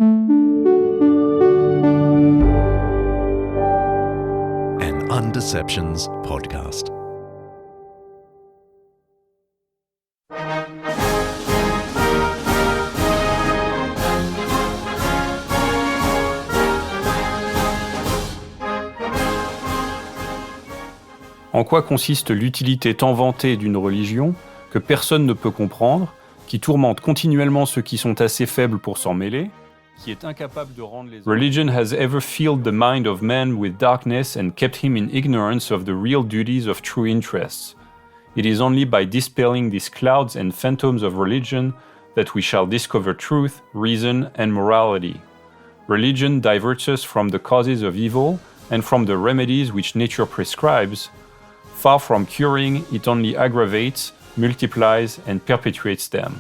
An Undeceptions podcast. En quoi consiste l'utilité tant vantée d'une religion que personne ne peut comprendre, qui tourmente continuellement ceux qui sont assez faibles pour s'en mêler, qui est incapable de rendre les... Religion has ever filled the mind of man with darkness and kept him in ignorance of the real duties of true interests. It is only by dispelling these clouds and phantoms of religion that we shall discover truth, reason, and morality. Religion diverts us from the causes of evil and from the remedies which nature prescribes. Far from curing, it only aggravates, multiplies, and perpetuates them.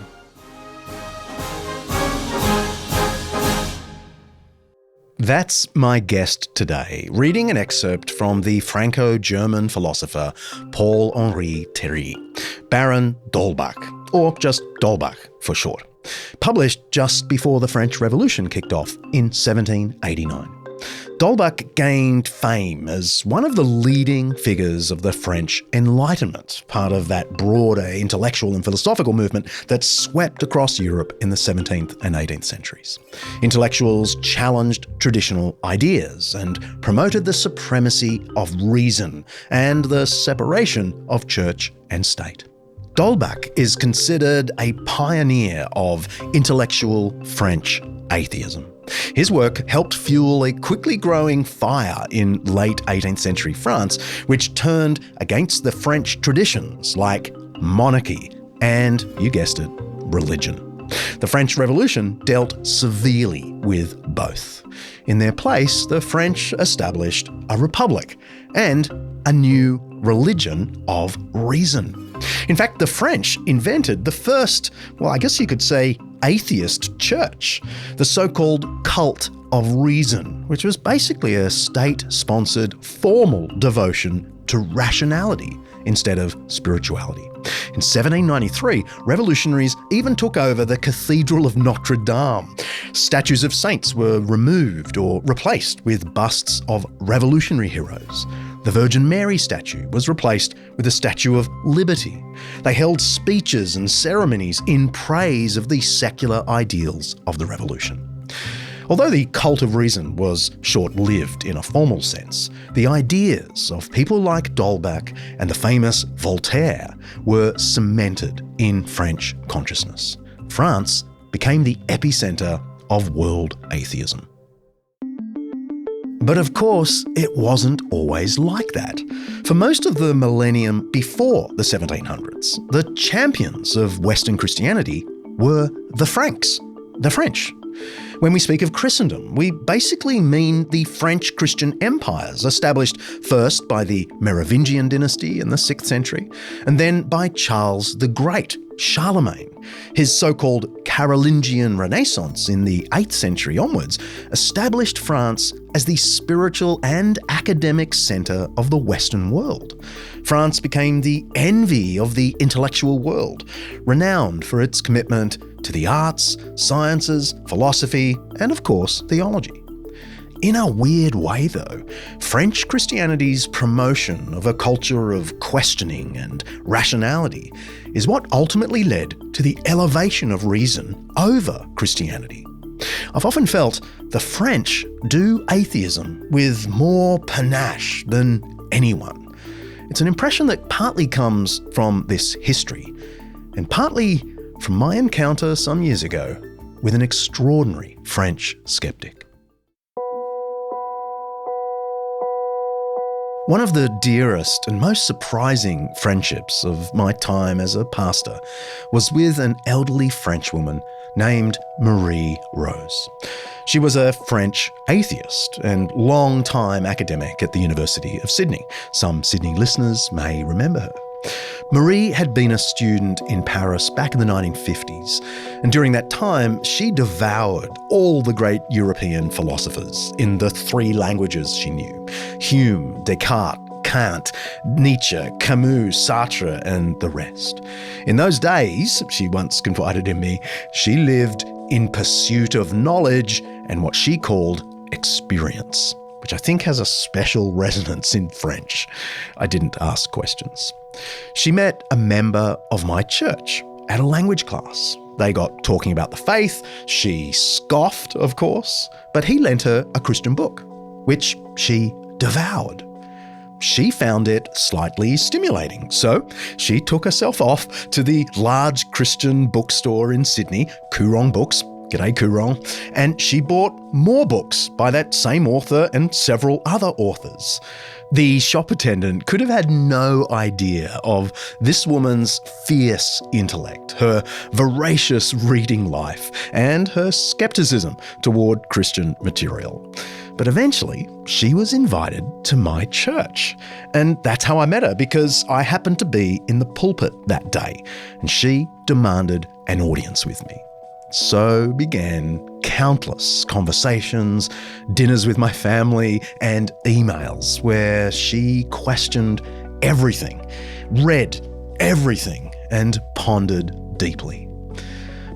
That's my guest today, reading an excerpt from the Franco-German philosopher Paul-Henri Théry, Baron d'Holbach, or just d'Holbach for short, published just before the French Revolution kicked off in 1789. D'Holbach gained fame as one of the leading figures of the French Enlightenment, part of that broader intellectual and philosophical movement that swept across Europe in the 17th and 18th centuries. Intellectuals challenged traditional ideas and promoted the supremacy of reason and the separation of church and state. D'Holbach is considered a pioneer of intellectual French atheism. His work helped fuel a quickly growing fire in late 18th century France, which turned against the French traditions like monarchy and, you guessed it, religion. The French Revolution dealt severely with both. In their place, the French established a republic and a new religion of reason. In fact, the French invented the first, well, I guess you could say, atheist church, the so-called cult of reason, which was basically a state-sponsored formal devotion to rationality instead of spirituality. In 1793, revolutionaries even took over the Cathedral of Notre Dame. Statues of saints were removed or replaced with busts of revolutionary heroes. The Virgin Mary statue was replaced with a statue of liberty. They held speeches and ceremonies in praise of the secular ideals of the revolution. Although the cult of reason was short-lived in a formal sense, the ideas of people like d'Holbach and the famous Voltaire were cemented in French consciousness. France became the epicenter of world atheism. But of course, it wasn't always like that. For most of the millennium before the 1700s, the champions of Western Christianity were the Franks, the French. When we speak of Christendom, we basically mean the French Christian empires established first by the Merovingian dynasty in the 6th century, and then by Charles the Great, Charlemagne. His so-called Carolingian Renaissance in the 8th century onwards established France as the spiritual and academic centre of the Western world. France became the envy of the intellectual world, renowned for its commitment to the arts, sciences, philosophy, and of course, theology. In a weird way, though, French Christianity's promotion of a culture of questioning and rationality is what ultimately led to the elevation of reason over Christianity. I've often felt the French do atheism with more panache than anyone. It's an impression that partly comes from this history, and partly from my encounter some years ago with an extraordinary French skeptic. One of the dearest and most surprising friendships of my time as a pastor was with an elderly Frenchwoman named Marie Rose. She was a French atheist and long-time academic at the University of Sydney. Some Sydney listeners may remember her. Marie had been a student in Paris back in the 1950s, and during that time she devoured all the great European philosophers in the 3 languages she knew: Hume, Descartes, Kant, Nietzsche, Camus, Sartre, and the rest. In those days, she once confided in me, she lived in pursuit of knowledge and what she called experience, which I think has a special resonance in French. I didn't ask questions. She met a member of my church at a language class. They got talking about the faith. She scoffed, of course, but he lent her a Christian book, which she devoured. She found it slightly stimulating, so she took herself off to the large Christian bookstore in Sydney, Coorong Books, g'day Coorong, and she bought more books by that same author and several other authors. The shop attendant could have had no idea of this woman's fierce intellect, her voracious reading life, and her skepticism toward Christian material. But eventually, she was invited to my church. And that's how I met her, because I happened to be in the pulpit that day, and she demanded an audience with me. So began countless conversations, dinners with my family, and emails where she questioned everything, read everything, and pondered deeply.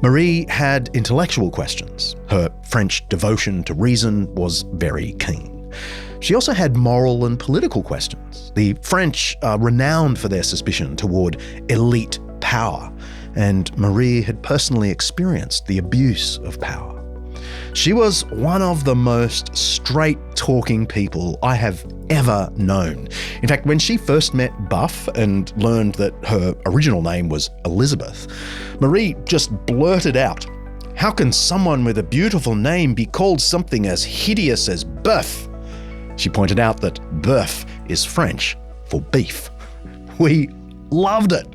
Marie had intellectual questions. Her French devotion to reason was very keen. She also had moral and political questions. The French are renowned for their suspicion toward elite power, and Marie had personally experienced the abuse of power. She was one of the most straight-talking people I have ever known. In fact, when she first met Buff and learned that her original name was Elizabeth, Marie just blurted out, "How can someone with a beautiful name be called something as hideous as Boeuf?" She pointed out that Boeuf is French for beef. We loved it.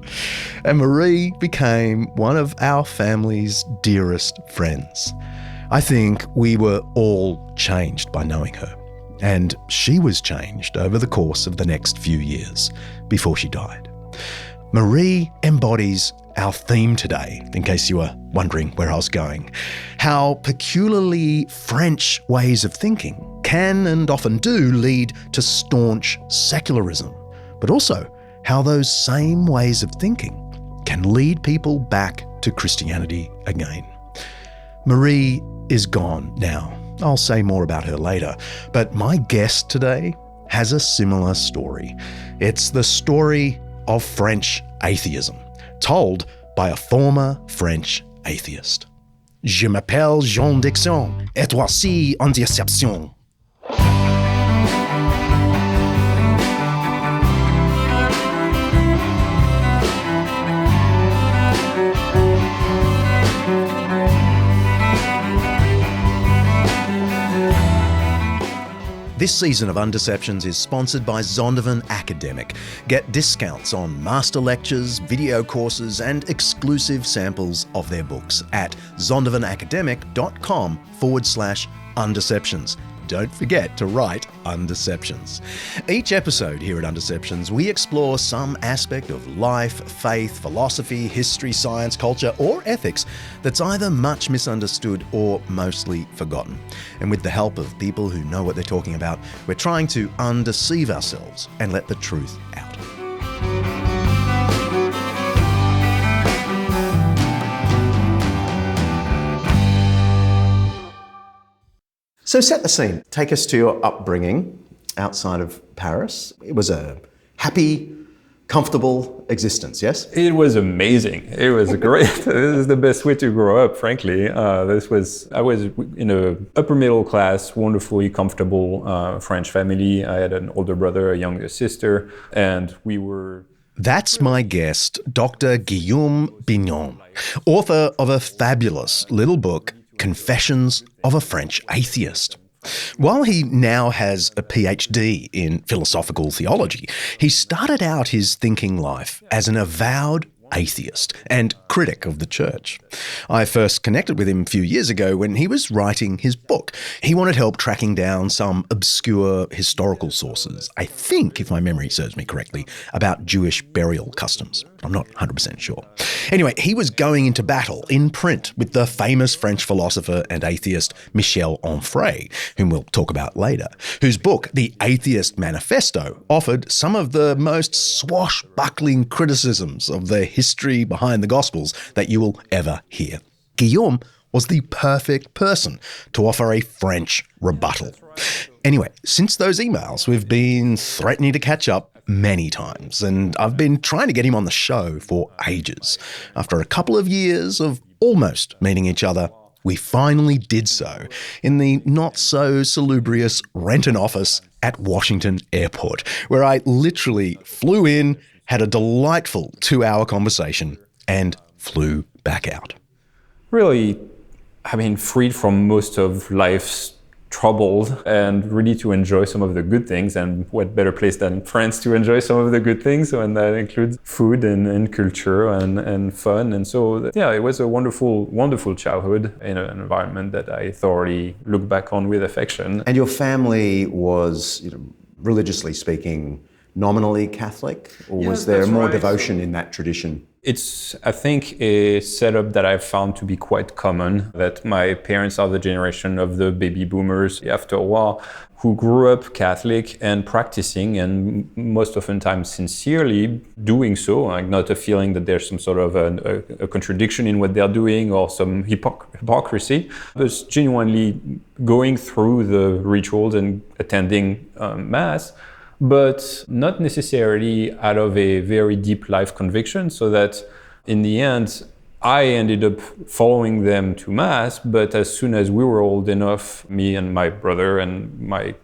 And Marie became one of our family's dearest friends. I think we were all changed by knowing her. And she was changed over the course of the next few years before she died. Marie embodies our theme today, in case you were wondering where I was going. How peculiarly French ways of thinking can and often do lead to staunch secularism, but also how those same ways of thinking can lead people back to Christianity again. Marie is gone now. I'll say more about her later, but my guest today has a similar story. It's the story of French atheism, told by a former French atheist. Je m'appelle Jean Dixon, et voici en déception. This season of Undeceptions is sponsored by Zondervan Academic. Get discounts on master lectures, video courses, and exclusive samples of their books at zondervanacademic.com/undeceptions. Don't forget to write Undeceptions. Each episode here at Undeceptions, we explore some aspect of life, faith, philosophy, history, science, culture, or ethics that's either much misunderstood or mostly forgotten. And with the help of people who know what they're talking about, we're trying to undeceive ourselves and let the truth out. So set the scene. Take us to your upbringing outside of Paris. It was a happy, comfortable existence, yes? It was amazing. It was great. This is the best way to grow up, frankly. I was in a upper middle class, wonderfully comfortable French family. I had an older brother, a younger sister, and we were... That's my guest, Dr. Guillaume Bignon, author of a fabulous little book, Confessions of a French Atheist. While he now has a PhD in philosophical theology, he started out his thinking life as an avowed atheist and critic of the church. I first connected with him a few years ago when he was writing his book. He wanted help tracking down some obscure historical sources, I think, if my memory serves me correctly, about Jewish burial customs. I'm not 100% sure. Anyway, he was going into battle in print with the famous French philosopher and atheist Michel Onfray, whom we'll talk about later, whose book, The Atheist Manifesto, offered some of the most swashbuckling criticisms of the history behind the Gospels that you will ever hear. Guillaume was the perfect person to offer a French rebuttal. Anyway, since those emails, we've been threatening to catch up many times, and I've been trying to get him on the show for ages. After a couple of years of almost meeting each other, we finally did so in the not-so-salubrious Renton office at Washington Airport, where I literally flew in, had a delightful 2-hour conversation, and flew back out. Really, freed from most of life's troubles and really to enjoy some of the good things. And what better place than France to enjoy some of the good things? And that includes food and culture and fun. And so, yeah, it was a wonderful, wonderful childhood in an environment that I thoroughly look back on with affection. And your family was, religiously speaking, nominally Catholic? Or was there more devotion in that tradition? It's, I think, a setup that I've found to be quite common, that my parents are the generation of the baby boomers after a while who grew up Catholic and practicing, and most oftentimes sincerely doing so, like not a feeling that there's some sort of a contradiction in what they're doing or some hypocrisy, but genuinely going through the rituals and attending Mass, but not necessarily out of a very deep life conviction, so that in the end, I ended up following them to Mass, but as soon as we were old enough, me and my brother and my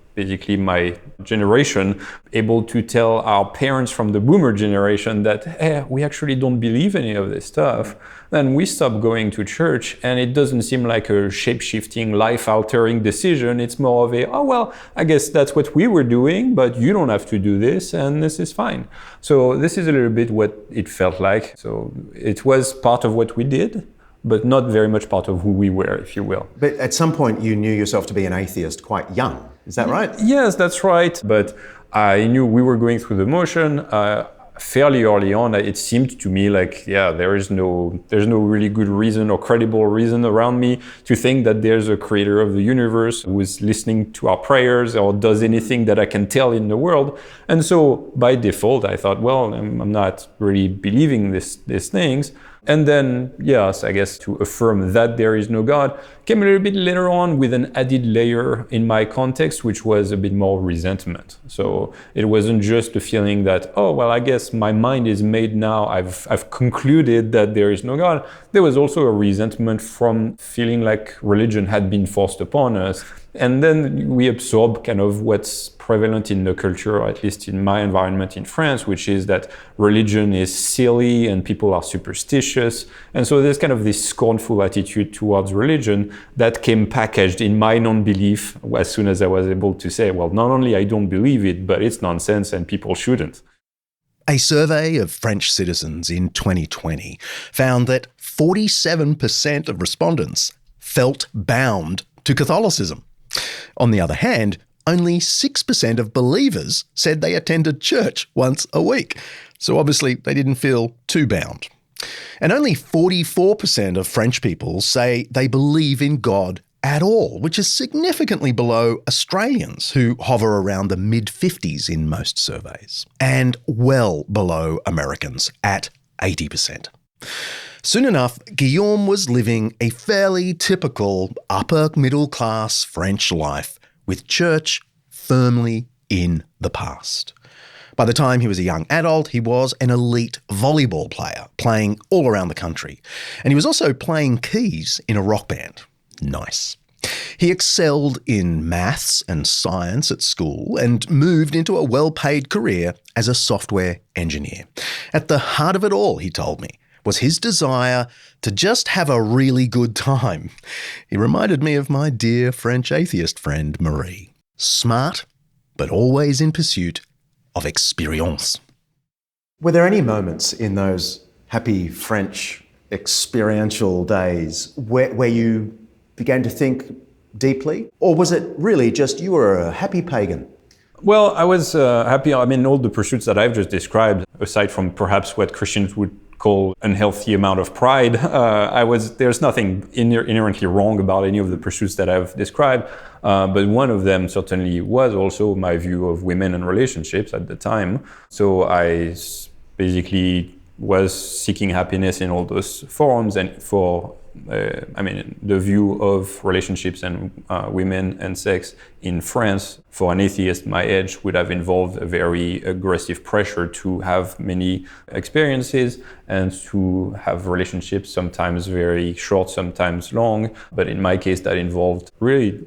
generation, able to tell our parents from the boomer generation that, hey, we actually don't believe any of this stuff, then we stopped going to church, and it doesn't seem like a shape-shifting, life-altering decision. It's more of a, oh, well, I guess that's what we were doing, but you don't have to do this, and this is fine. So this is a little bit what it felt like. So it was part of what we did, but not very much part of who we were, if you will. But at some point you knew yourself to be an atheist quite young, is that right? Yes, that's right. But I knew we were going through the motion. Fairly early on, it seemed to me like, yeah, there's no really good reason or credible reason around me to think that there's a creator of the universe who is listening to our prayers or does anything that I can tell in the world. And so by default, I thought, well, I'm not really believing these things. And then, yes, I guess to affirm that there is no God came a little bit later on with an added layer in my context, which was a bit more resentment. So it wasn't just the feeling that, oh, well, I guess my mind is made now. I've concluded that there is no God. There was also a resentment from feeling like religion had been forced upon us. And then we absorb kind of what's prevalent in the culture, or at least in my environment in France, which is that religion is silly and people are superstitious. And so there's kind of this scornful attitude towards religion that came packaged in my non-belief as soon as I was able to say, well, not only I don't believe it, but it's nonsense and people shouldn't. A survey of French citizens in 2020 found that 47% of respondents felt bound to Catholicism. On the other hand, only 6% of believers said they attended church once a week. So obviously they didn't feel too bound. And only 44% of French people say they believe in God at all, which is significantly below Australians, who hover around the mid-50s in most surveys, and well below Americans at 80%. Soon enough, Guillaume was living a fairly typical upper-middle-class French life, with church firmly in the past. By the time he was a young adult, he was an elite volleyball player, playing all around the country. And he was also playing keys in a rock band. Nice. He excelled in maths and science at school and moved into a well-paid career as a software engineer. At the heart of it all, he told me, was his desire to just have a really good time. He reminded me of my dear French atheist friend Marie. Smart, but always in pursuit of experience. Were there any moments in those happy French experiential days where you began to think deeply? Or was it really just you were a happy pagan? Well, I was happy. I mean, all the pursuits that I've just described, aside from perhaps what Christians would call unhealthy amount of pride, there's nothing inherently wrong about any of the pursuits that I've described. But one of them certainly was also my view of women and relationships at the time. So I basically was seeking happiness in all those forums, and for the view of relationships and women and sex in France for an atheist my age would have involved a very aggressive pressure to have many experiences and to have relationships, sometimes very short, sometimes long. But in my case, that involved really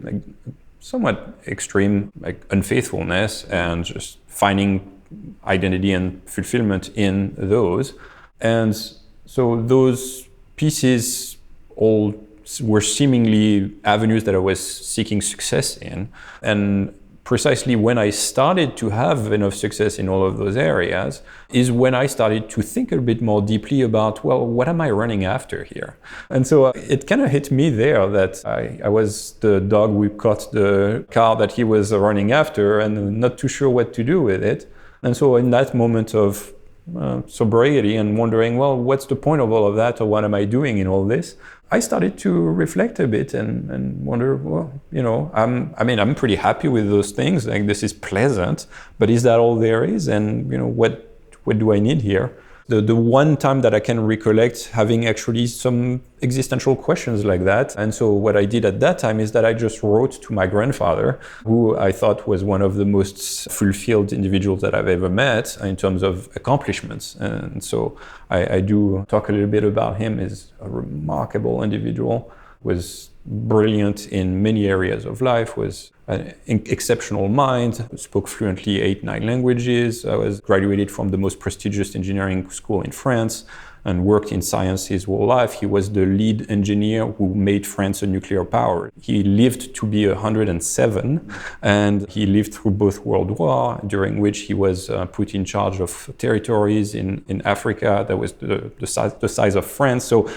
somewhat extreme unfaithfulness and just finding identity and fulfillment in those. And so those pieces all were seemingly avenues that I was seeking success in. And precisely when I started to have enough success in all of those areas is when I started to think a bit more deeply about, well, what am I running after here? And so it kind of hit me there that I was the dog who caught the car that he was running after and not too sure what to do with it. And so in that moment of sobriety and wondering, well, what's the point of all of that, or what am I doing in all this? I started to reflect a bit and wonder, well, I'm pretty happy with those things. Like, this is pleasant, but is that all there is? And what do I need here? The one time that I can recollect having actually some existential questions like that. And so what I did at that time is that I just wrote to my grandfather, who I thought was one of the most fulfilled individuals that I've ever met in terms of accomplishments. And so I do talk a little bit about him. He's a remarkable individual, was brilliant in many areas of life, was an exceptional mind, spoke fluently 8-9 languages. I was graduated from the most prestigious engineering school in France and worked in science his whole life. He was the lead engineer who made France a nuclear power. He lived to be 107, and he lived through both World Wars, during which he was put in charge of territories in Africa that was the size of France. So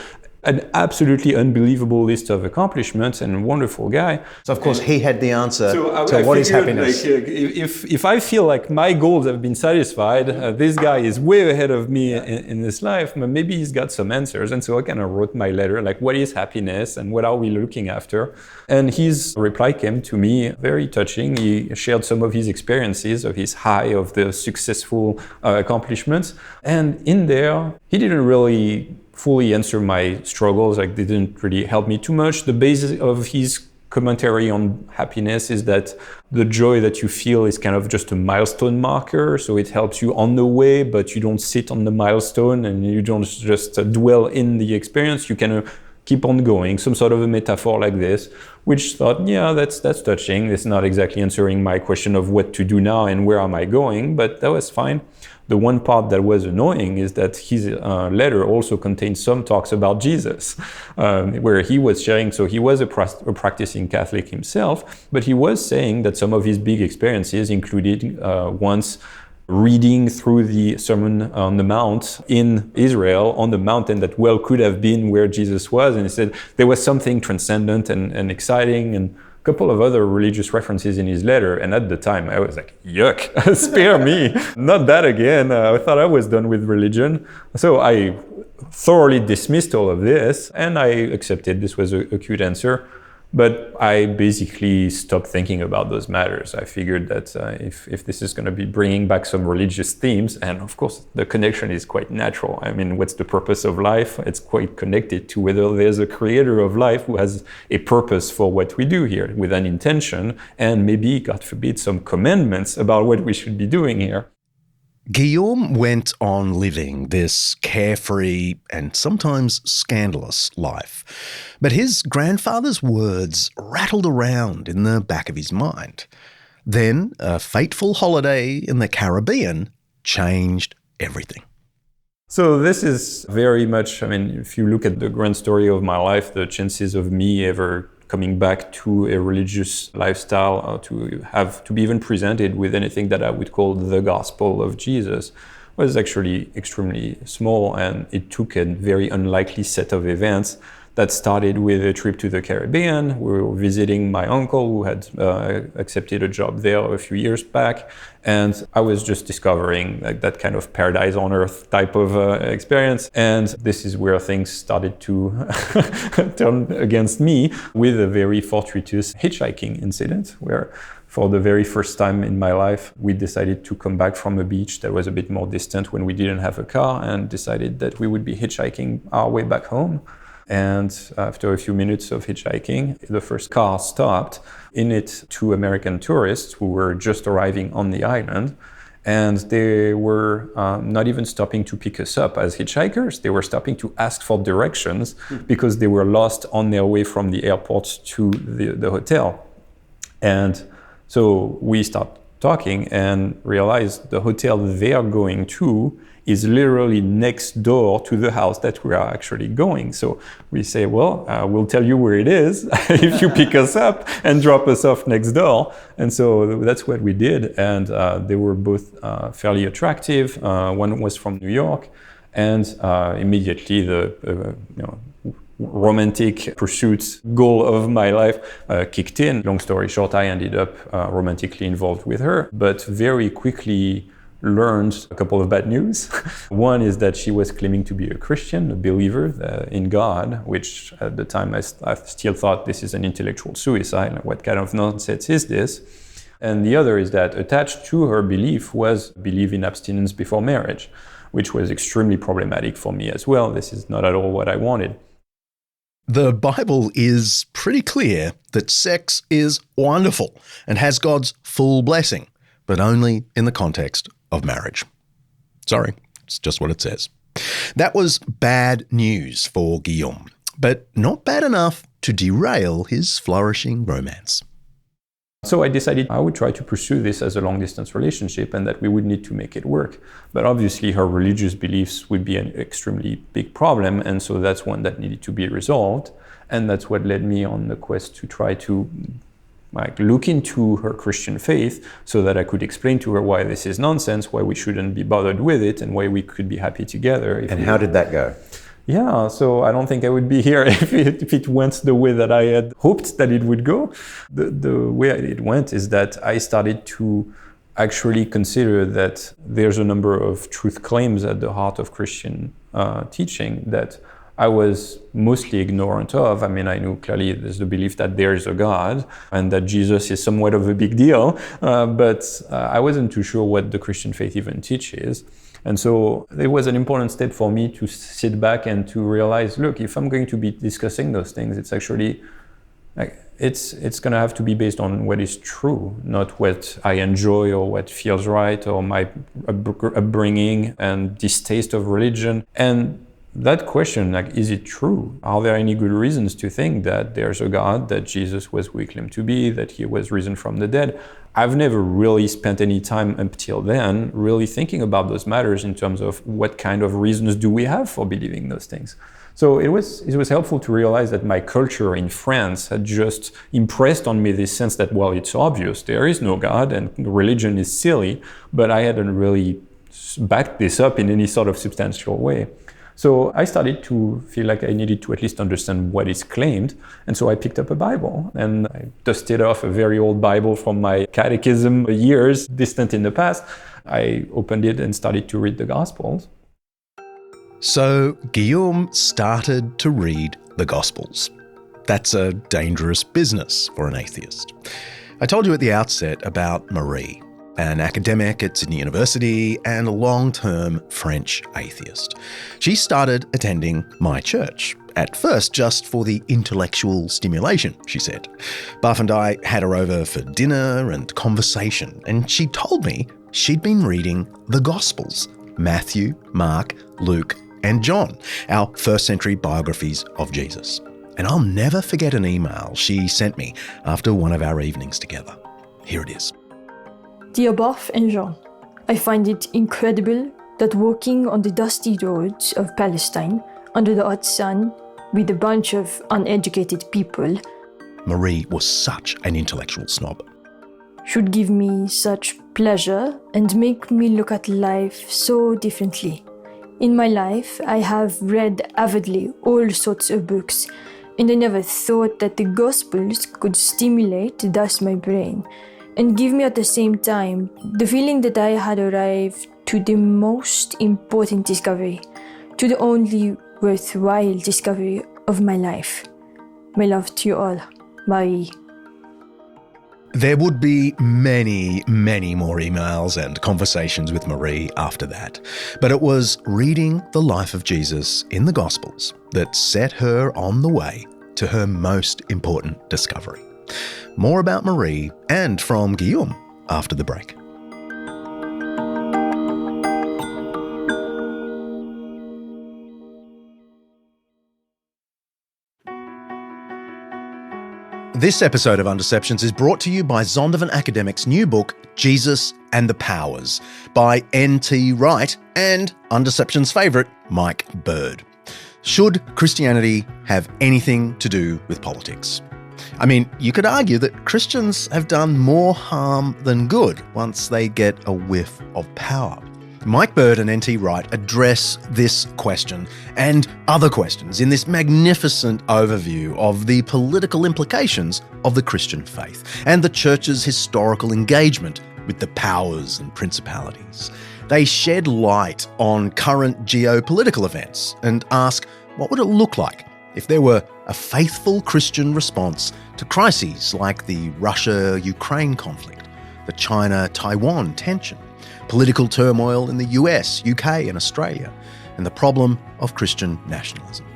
an absolutely unbelievable list of accomplishments and a wonderful guy. So of course he had the answer to what is happiness. If I feel like my goals have been satisfied, this guy is way ahead of me in this life, but maybe he's got some answers. And so I kind of wrote my letter, like, what is happiness and what are we looking after? And his reply came to me very touching. He shared some of his experiences of his high of the successful accomplishments. And in there, he didn't really fully answer my struggles, like they didn't really help me too much. The basis of his commentary on happiness is that the joy that you feel is kind of just a milestone marker, so it helps you on the way, but you don't sit on the milestone and you don't just dwell in the experience, you kind of keep on going, some sort of a metaphor like this, which thought, yeah, that's touching. It's not exactly answering my question of what to do now and where am I going, but that was fine. The one part that was annoying is that his letter also contained some talks about Jesus, where he was sharing, so he was a practicing Catholic himself, but he was saying that some of his big experiences included once reading through the Sermon on the Mount in Israel, on the mountain that well could have been where Jesus was, and he said there was something transcendent and exciting, and a couple of other religious references in his letter. And at the time I was like, yuck, spare me, not that again. I thought I was done with religion. So I thoroughly dismissed all of this and I accepted this was a cute answer. But I basically stopped thinking about those matters. I figured that if this is going to be bringing back some religious themes, and of course the connection is quite natural. I mean, what's the purpose of life? It's quite connected to whether there's a creator of life who has a purpose for what we do here, with an intention, and maybe, God forbid, some commandments about what we should be doing here. Guillaume went on living this carefree and sometimes scandalous life. But his grandfather's words rattled around in the back of his mind. Then a fateful holiday in the Caribbean changed everything. So this is very much, I mean, if you look at the grand story of my life, the chances of me ever coming back to a religious lifestyle, to be even presented with anything that I would call the gospel of Jesus, was actually extremely small, and it took a very unlikely set of events that started with a trip to the Caribbean. We were visiting my uncle who had accepted a job there a few years back, and I was just discovering like that kind of paradise on earth type of experience. And this is where things started to turn against me with a very fortuitous hitchhiking incident where for the very first time in my life, we decided to come back from a beach that was a bit more distant when we didn't have a car, and decided that we would be hitchhiking our way back home. And after a few minutes of hitchhiking, the first car stopped. In it, 2 American tourists who were just arriving on the island. And they were not even stopping to pick us up as hitchhikers. They were stopping to ask for directions because they were lost on their way from the airport to the hotel. And so we stopped talking and realized the hotel they are going to is literally next door to the house that we are actually going. So we say, well, we'll tell you where it is if you pick us up and drop us off next door. And so that's what we did. And they were both fairly attractive. One was from New York, and immediately the romantic pursuits goal of my life kicked in. Long story short, I ended up romantically involved with her, but very quickly learned a couple of bad news. One is that she was claiming to be a Christian, a believer in God, which at the time I still thought this is an intellectual suicide. What kind of nonsense is this? And the other is that attached to her belief was belief in abstinence before marriage, which was extremely problematic for me as well. This is not at all what I wanted. The Bible is pretty clear that sex is wonderful and has God's full blessing, but only in the context of marriage. Sorry, it's just what it says. That was bad news for Guillaume, but not bad enough to derail his flourishing romance. So I decided I would try to pursue this as a long-distance relationship and that we would need to make it work. But obviously her religious beliefs would be an extremely big problem, and so that's one that needed to be resolved. And that's what led me on the quest to try to look into her Christian faith so that I could explain to her why this is nonsense, why we shouldn't be bothered with it, and why we could be happy together. And how did that go? Yeah, so I don't think I would be here if it went the way that I had hoped that it would go. The way it went is that I started to actually consider that there's a number of truth claims at the heart of Christian teaching that I was mostly ignorant of. I mean, I knew clearly there's the belief that there is a God and that Jesus is somewhat of a big deal, but I wasn't too sure what the Christian faith even teaches. And so it was an important step for me to sit back and to realize, look, if I'm going to be discussing those things, it's actually, it's going to have to be based on what is true, not what I enjoy or what feels right or my upbringing and distaste of religion. And that question, is it true? Are there any good reasons to think that there's a God, that Jesus was who he claimed to be, that he was risen from the dead? I've never really spent any time until then really thinking about those matters in terms of what kind of reasons do we have for believing those things. So it was helpful to realize that my culture in France had just impressed on me this sense that, well, it's obvious, there is no God and religion is silly, but I hadn't really backed this up in any sort of substantial way. So I started to feel like I needed to at least understand what is claimed. And so I picked up a Bible and I dusted off a very old Bible from my catechism years distant in the past. I opened it and started to read the Gospels. So Guillaume started to read the Gospels. That's a dangerous business for an atheist. I told you at the outset about Marie, an academic at Sydney University and a long-term French atheist. She started attending my church, at first just for the intellectual stimulation, she said. Buff and I had her over for dinner and conversation, and she told me she'd been reading the Gospels, Matthew, Mark, Luke, and John, our first-century biographies of Jesus. And I'll never forget an email she sent me after one of our evenings together. Here it is. Dear Buff and Jean, I find it incredible that walking on the dusty roads of Palestine under the hot sun with a bunch of uneducated people, Marie was such an intellectual snob, should give me such pleasure and make me look at life so differently. In my life, I have read avidly all sorts of books, and I never thought that the Gospels could stimulate thus my brain and give me at the same time the feeling that I had arrived to the most important discovery, to the only worthwhile discovery of my life. My love to you all, Marie. There would be many, many more emails and conversations with Marie after that, but it was reading the life of Jesus in the Gospels that set her on the way to her most important discovery. More about Marie and from Guillaume after the break. This episode of Undeceptions is brought to you by Zondervan Academic's new book, Jesus and the Powers, by N.T. Wright and Undeceptions' favourite, Mike Bird. Should Christianity have anything to do with politics? I mean, you could argue that Christians have done more harm than good once they get a whiff of power. Mike Bird and N.T. Wright address this question and other questions in this magnificent overview of the political implications of the Christian faith and the Church's historical engagement with the powers and principalities. They shed light on current geopolitical events and ask, what would it look like if there were a faithful Christian response to crises like the Russia-Ukraine conflict, the China-Taiwan tension, political turmoil in the US, UK and Australia, and the problem of Christian nationalism.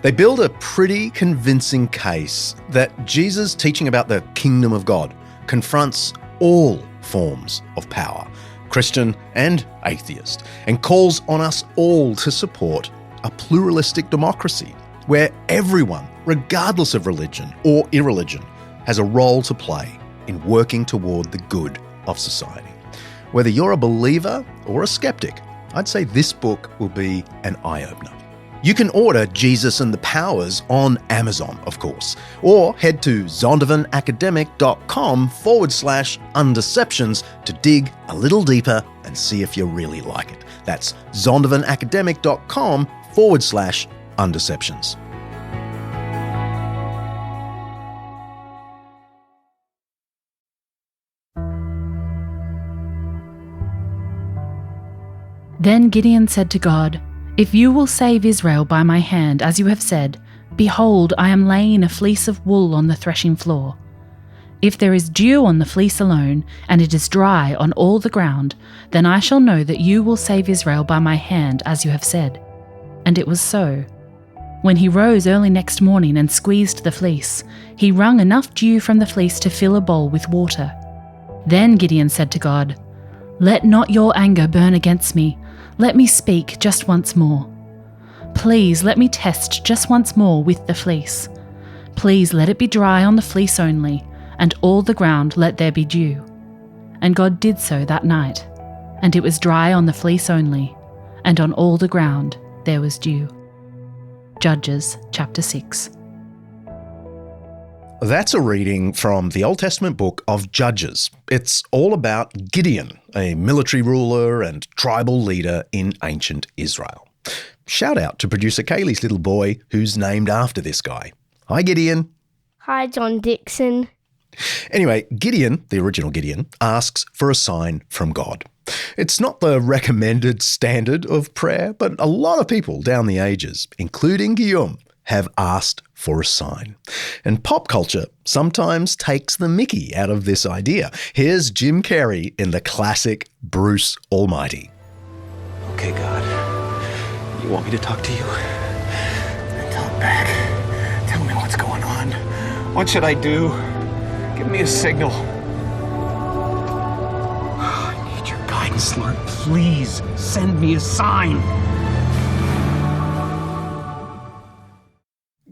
They build a pretty convincing case that Jesus' teaching about the kingdom of God confronts all forms of power, Christian and atheist, and calls on us all to support a pluralistic democracy where everyone, regardless of religion or irreligion, has a role to play in working toward the good of society. Whether you're a believer or a skeptic, I'd say this book will be an eye-opener. You can order Jesus and the Powers on Amazon, of course, or head to zondervanacademic.com/undeceptions to dig a little deeper and see if you really like it. That's zondervanacademic.com/undeceptions. Then Gideon said to God, "If you will save Israel by my hand, as you have said, behold, I am laying a fleece of wool on the threshing floor. If there is dew on the fleece alone, and it is dry on all the ground, then I shall know that you will save Israel by my hand, as you have said." And it was so. When he rose early next morning and squeezed the fleece, he wrung enough dew from the fleece to fill a bowl with water. Then Gideon said to God, "Let not your anger burn against me. Let me speak just once more. Please let me test just once more with the fleece. Please let it be dry on the fleece only, and all the ground let there be dew." And God did so that night, and it was dry on the fleece only, and on all the ground there was dew. Judges chapter 6. That's a reading from the Old Testament book of Judges. It's all about Gideon, a military ruler and tribal leader in ancient Israel. Shout out to producer Kaylee's little boy, who's named after this guy. Hi, Gideon. Hi, John Dixon. Anyway, Gideon, the original Gideon, asks for a sign from God. It's not the recommended standard of prayer, but a lot of people down the ages, including Guillaume, have asked for a sign. And pop culture sometimes takes the mickey out of this idea. Here's Jim Carrey in the classic Bruce Almighty. Okay, God, you want me to talk to you? Then talk back. Tell me what's going on. What should I do? Give me a signal. I need your guidance, Lord. Please send me a sign.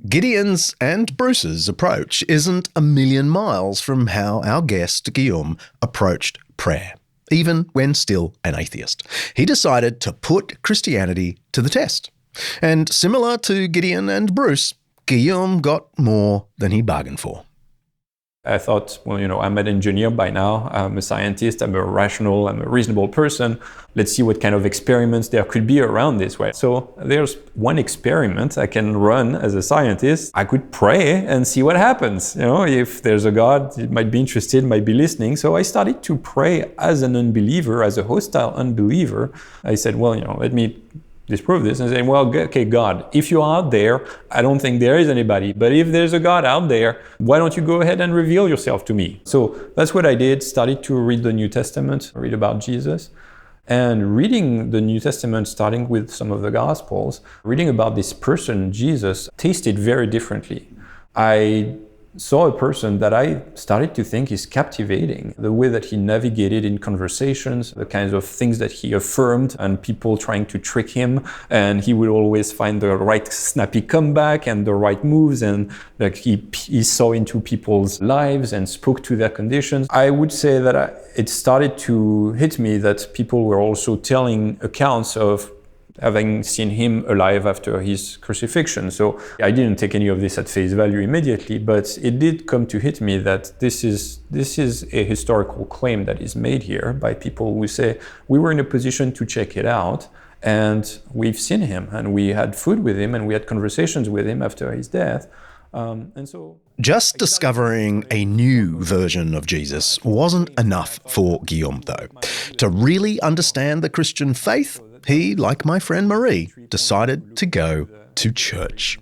Gideon's and Bruce's approach isn't a million miles from how our guest Guillaume approached prayer, even when still an atheist. He decided to put Christianity to the test. And similar to Gideon and Bruce, Guillaume got more than he bargained for. I thought, well, I'm an engineer by now, I'm a scientist, I'm a rational, I'm a reasonable person. Let's see what kind of experiments there could be around this way. So there's one experiment I can run as a scientist. I could pray and see what happens. If there's a God, he might be interested, might be listening. So I started to pray as an unbeliever, as a hostile unbeliever. I said, well, let me disprove this and say, well, okay, God, if you're out there, I don't think there is anybody, but if there's a God out there, why don't you go ahead and reveal yourself to me? So that's what I did, started to read the New Testament, read about Jesus. And reading the New Testament, starting with some of the Gospels, reading about this person, Jesus, tasted very differently. I saw a person that I started to think is captivating. The way that he navigated in conversations, the kinds of things that he affirmed, and people trying to trick him, and he would always find the right snappy comeback and the right moves, and like he saw into people's lives and spoke to their conditions. I would say that it started to hit me that people were also telling accounts of having seen him alive after his crucifixion. So I didn't take any of this at face value immediately, but it did come to hit me that this is a historical claim that is made here by people who say, we were in a position to check it out, and we've seen him, and we had food with him, and we had conversations with him after his death. Just discovering a new version of Jesus wasn't enough for Guillaume, though. To really understand the Christian faith, he, like my friend Marie, decided to go to church.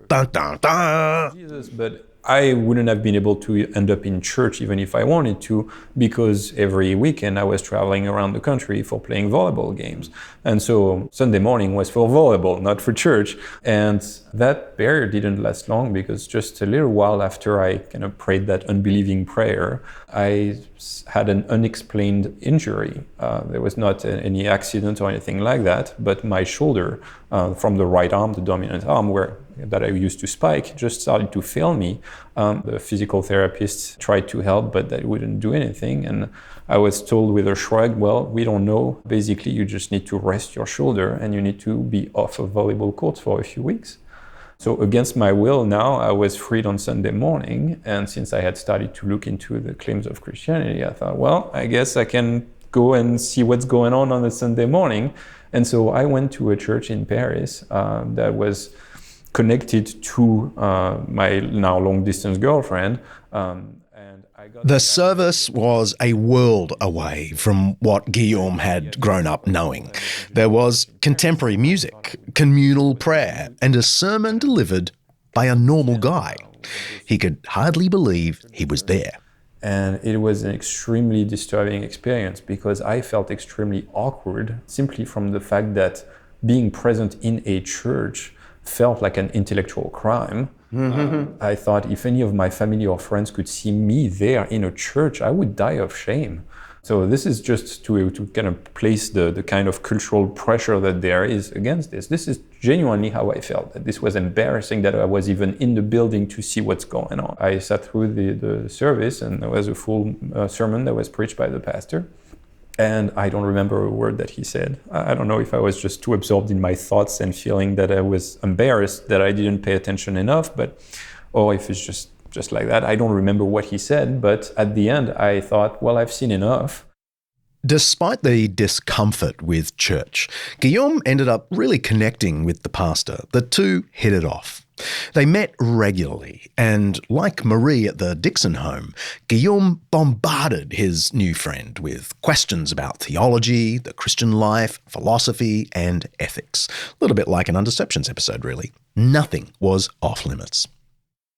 Dun, dun, dun. Jesus, but I wouldn't have been able to end up in church even if I wanted to, because every weekend I was traveling around the country for playing volleyball games. And so Sunday morning was for volleyball, not for church. And that barrier didn't last long, because just a little while after I kind of prayed that unbelieving prayer, I had an unexplained injury. There was not any accident or anything like that, but my shoulder from the right arm, the dominant arm, that I used to spike, just started to fail me. The physical therapist tried to help, but that wouldn't do anything. And I was told with a shrug, well, we don't know. Basically, you just need to rest your shoulder and you need to be off of volleyball courts for a few weeks. So against my will now, I was freed on Sunday morning. And since I had started to look into the claims of Christianity, I thought, well, I guess I can go and see what's going on a Sunday morning. And so I went to a church in Paris that was connected to my now long-distance girlfriend. The service was a world away from what Guillaume had grown up knowing. There was contemporary music, communal prayer, and a sermon delivered by a normal guy. He could hardly believe he was there. And it was an extremely disturbing experience, because I felt extremely awkward simply from the fact that being present in a church felt like an intellectual crime. I thought if any of my family or friends could see me there in a church, I would die of shame. So this is just to kind of place the kind of cultural pressure that there is against this. This is genuinely how I felt, that this was embarrassing that I was even in the building to see what's going on. I sat through the service, and there was a full sermon that was preached by the pastor. And I don't remember a word that he said. I don't know if I was just too absorbed in my thoughts and feeling that I was embarrassed that I didn't pay attention enough, or if it's just like that. I don't remember what he said, but at the end I thought, well, I've seen enough. Despite the discomfort with church, Guillaume ended up really connecting with the pastor. The two hit it off. They met regularly, and like Marie at the Dixon home, Guillaume bombarded his new friend with questions about theology, the Christian life, philosophy, and ethics. A little bit like an Undeceptions episode, really. Nothing was off limits.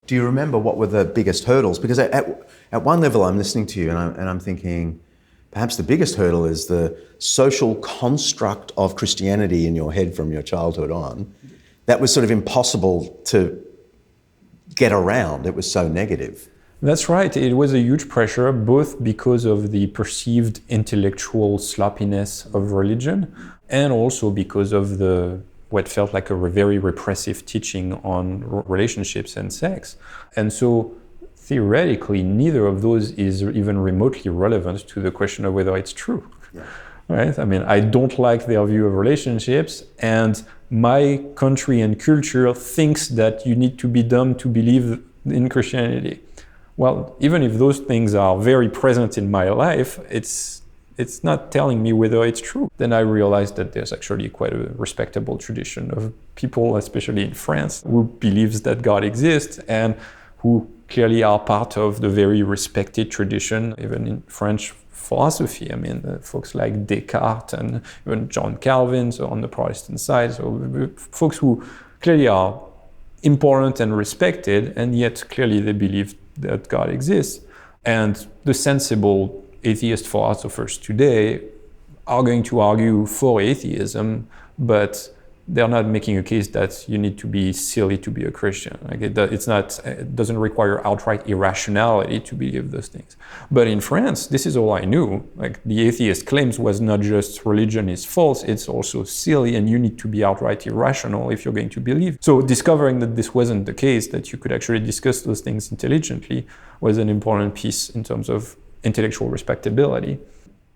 Do you remember what were the biggest hurdles? Because at one level I'm listening to you and I'm thinking, perhaps the biggest hurdle is the social construct of Christianity in your head from your childhood on. That was sort of impossible to get around. It was so negative. That's right. It was a huge pressure, both because of the perceived intellectual sloppiness of religion, and also because of what felt like a very repressive teaching on relationships and sex. And so theoretically, neither of those is even remotely relevant to the question of whether it's true. Yeah. Right? I mean, I don't like their view of relationships, and my country and culture thinks that you need to be dumb to believe in Christianity. Well, even if those things are very present in my life, it's not telling me whether it's true. Then I realized that there's actually quite a respectable tradition of people, especially in France, who believes that God exists and who clearly are part of the very respected tradition, even in French philosophy. I mean, folks like Descartes and even John Calvin, so on the Protestant side, so folks who clearly are important and respected, and yet clearly they believe that God exists. And the sensible atheist philosophers today are going to argue for atheism, but they're not making a case that you need to be silly to be a Christian. Like it doesn't require outright irrationality to believe those things. But in France, this is all I knew. Like the atheist claims was not just religion is false, it's also silly, and you need to be outright irrational if you're going to believe. So discovering that this wasn't the case, that you could actually discuss those things intelligently, was an important piece in terms of intellectual respectability.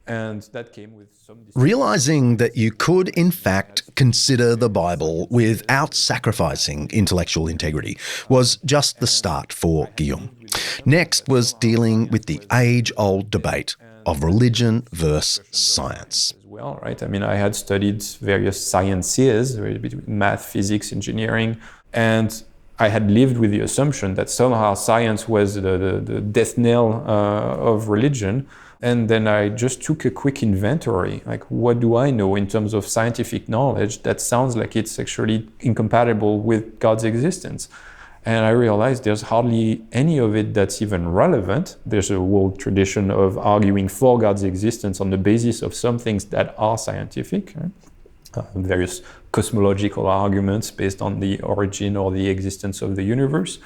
And that came with some... Realizing that you could, in fact, consider the Bible without sacrificing intellectual integrity was just the start for Guillaume. Next was dealing with the age-old debate of religion versus science. Well, right? I mean, I had studied various sciences, between math, physics, engineering, and I had lived with the assumption that somehow science was the death knell of religion. And then I just took a quick inventory, like what do I know in terms of scientific knowledge that sounds like it's actually incompatible with God's existence. And I realized there's hardly any of it that's even relevant. There's a whole tradition of arguing for God's existence on the basis of some things that are scientific, right? Various cosmological arguments based on the origin or the existence of the universe,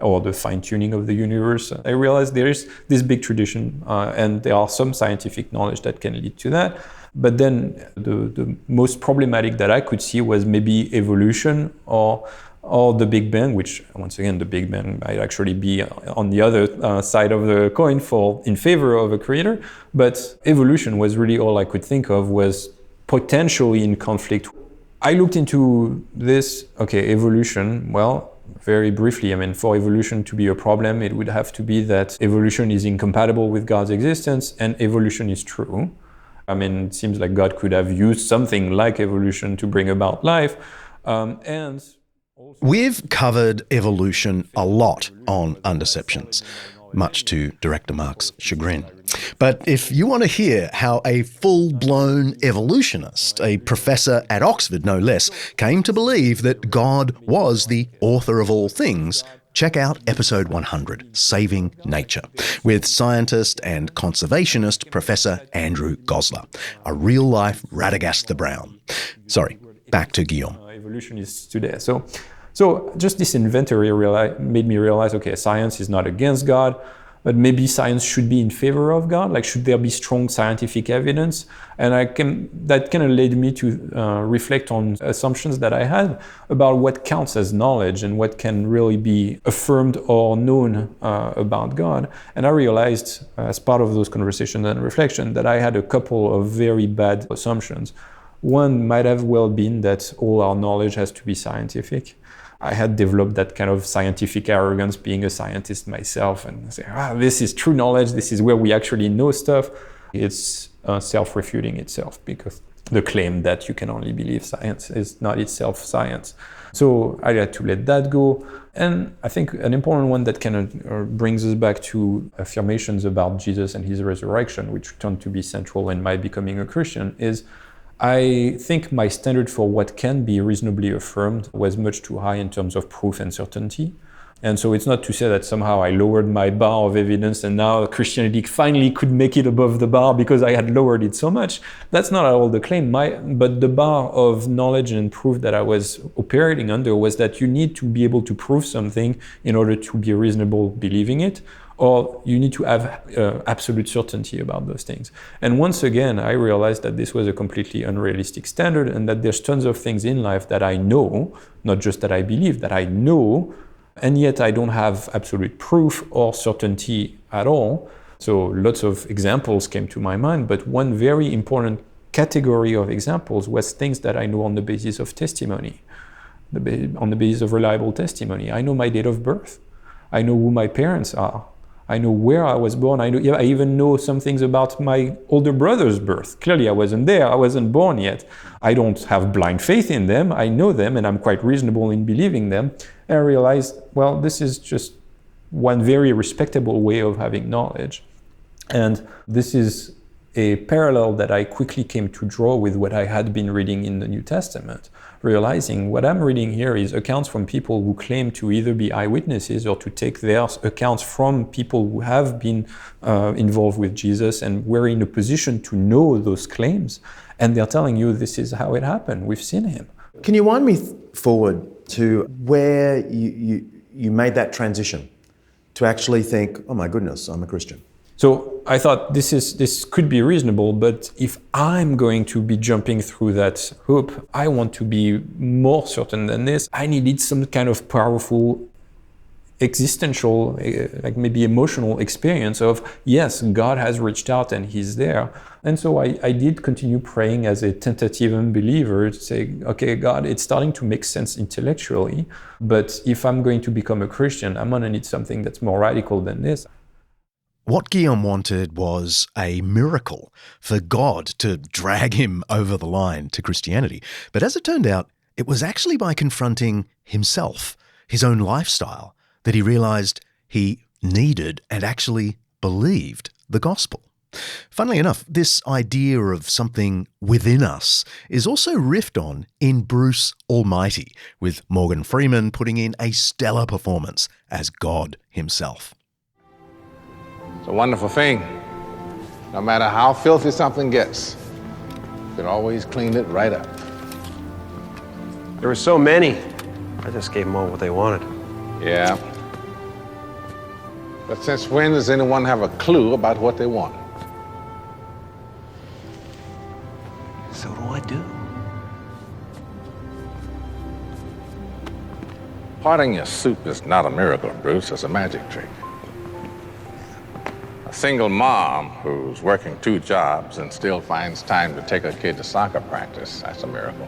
or the fine-tuning of the universe. I realized there is this big tradition, and there are some scientific knowledge that can lead to that. But then the most problematic that I could see was maybe evolution or the Big Bang, which, once again, the Big Bang might actually be on the other side of the coin in favor of a creator. But evolution was really all I could think of was potentially in conflict. I looked into this, okay, evolution, well, very briefly, I mean, for evolution to be a problem, it would have to be that evolution is incompatible with God's existence and evolution is true. I mean, it seems like God could have used something like evolution to bring about life. We've covered evolution a lot on Undeceptions, much to director Mark's chagrin. But if you want to hear how a full-blown evolutionist, a professor at Oxford no less, came to believe that God was the author of all things, check out episode 100, Saving Nature, with scientist and conservationist Professor Andrew Goslar, a real-life Radagast the Brown. Sorry, back to Guillaume. Evolution is today. So just this inventory made me realize, okay, science is not against God, but maybe science should be in favor of God. Like, should there be strong scientific evidence? And that kind of led me to reflect on assumptions that I had about what counts as knowledge and what can really be affirmed or known about God. And I realized, as part of those conversations and reflection, that I had a couple of very bad assumptions. One might have well been that all our knowledge has to be scientific. I had developed that kind of scientific arrogance, being a scientist myself, and say, this is true knowledge, this is where we actually know stuff. It's self-refuting itself, because the claim that you can only believe science is not itself science. So I had to let that go. And I think an important one that kind of brings us back to affirmations about Jesus and his resurrection, which turned to be central in my becoming a Christian, is I think my standard for what can be reasonably affirmed was much too high in terms of proof and certainty. And so it's not to say that somehow I lowered my bar of evidence and now Christianity finally could make it above the bar because I had lowered it so much. That's not at all the claim. But the bar of knowledge and proof that I was operating under was that you need to be able to prove something in order to be reasonable believing it, or you need to have absolute certainty about those things. And once again, I realized that this was a completely unrealistic standard, and that there's tons of things in life that I know, not just that I believe, that I know, and yet I don't have absolute proof or certainty at all. So lots of examples came to my mind, but one very important category of examples was things that I know on the basis of testimony, on the basis of reliable testimony. I know my date of birth. I know who my parents are. I know where I was born. I even know some things about my older brother's birth. Clearly, I wasn't there. I wasn't born yet. I don't have blind faith in them. I know them, and I'm quite reasonable in believing them. And I realized, well, this is just one very respectable way of having knowledge. And this is a parallel that I quickly came to draw with what I had been reading in the New Testament, realizing what I'm reading here is accounts from people who claim to either be eyewitnesses or to take their accounts from people who have been involved with Jesus and were in a position to know those claims. And they're telling you this is how it happened. We've seen him. Can you wind me forward to where you made that transition to actually think, oh my goodness, I'm a Christian? So I thought this could be reasonable, but if I'm going to be jumping through that hoop, I want to be more certain than this. I needed some kind of powerful existential, like maybe emotional experience of, yes, God has reached out and he's there. And so I did continue praying as a tentative unbeliever to say, okay, God, it's starting to make sense intellectually, but if I'm going to become a Christian, I'm going to need something that's more radical than this. What Guillaume wanted was a miracle for God to drag him over the line to Christianity. But as it turned out, it was actually by confronting himself, his own lifestyle, that he realised he needed and actually believed the gospel. Funnily enough, this idea of something within us is also riffed on in Bruce Almighty, with Morgan Freeman putting in a stellar performance as God himself. It's a wonderful thing. No matter how filthy something gets, you can always clean it right up. There were so many. I just gave them all what they wanted. Yeah. But since when does anyone have a clue about what they want? So what do I do? Parting your soup is not a miracle, Bruce. It's a magic trick. A single mom who's working 2 jobs and still finds time to take her kid to soccer practice, that's a miracle.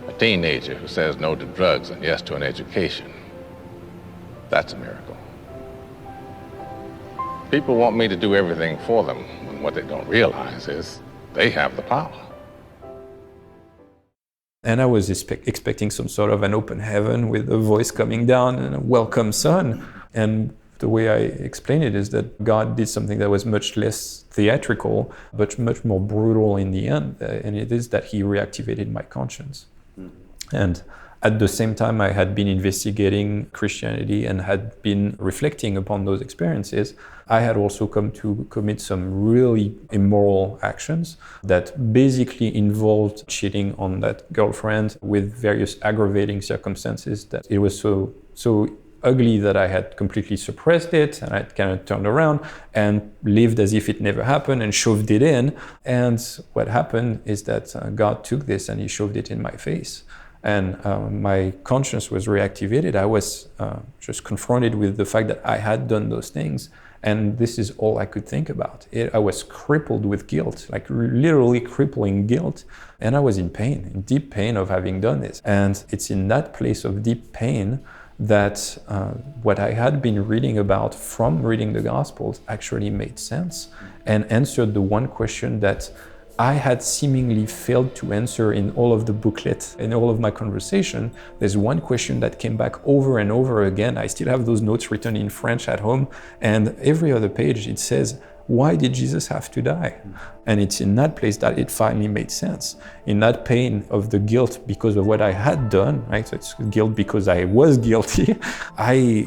A teenager who says no to drugs and yes to an education, that's a miracle. People want me to do everything for them, when what they don't realize is they have the power. And I was expecting some sort of an open heaven with a voice coming down and a welcome son. And the way I explain it is that God did something that was much less theatrical, but much more brutal in the end. And it is that he reactivated my conscience. And at the same time, I had been investigating Christianity and had been reflecting upon those experiences. I had also come to commit some really immoral actions that basically involved cheating on that girlfriend with various aggravating circumstances that it was so ugly that I had completely suppressed it, and I kind of turned around and lived as if it never happened and shoved it in. And what happened is that God took this and he shoved it in my face. And my conscience was reactivated. I was just confronted with the fact that I had done those things. And this is all I could think about. I was crippled with guilt, like literally crippling guilt. And I was in pain, in deep pain of having done this. And it's in that place of deep pain that what I had been reading about from reading the Gospels actually made sense and answered the one question that I had seemingly failed to answer in all of the booklets, in all of my conversation. There's one question that came back over and over again. I still have those notes written in French at home, and every other page it says, why did Jesus have to die? And it's in that place that it finally made sense. In that pain of the guilt because of what I had done, right? So it's guilt because I was guilty. I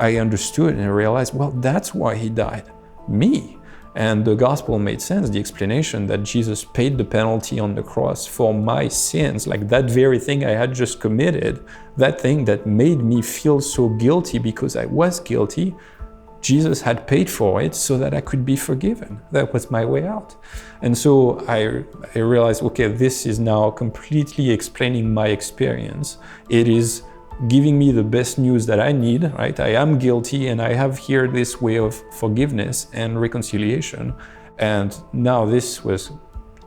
understood and I realized, well, that's why he died, me. And the gospel made sense, the explanation that Jesus paid the penalty on the cross for my sins, like that very thing I had just committed, that thing that made me feel so guilty because I was guilty, Jesus had paid for it so that I could be forgiven. That was my way out. And so I realized, okay, this is now completely explaining my experience. It is giving me the best news that I need, right? I am guilty and I have here this way of forgiveness and reconciliation. And now this was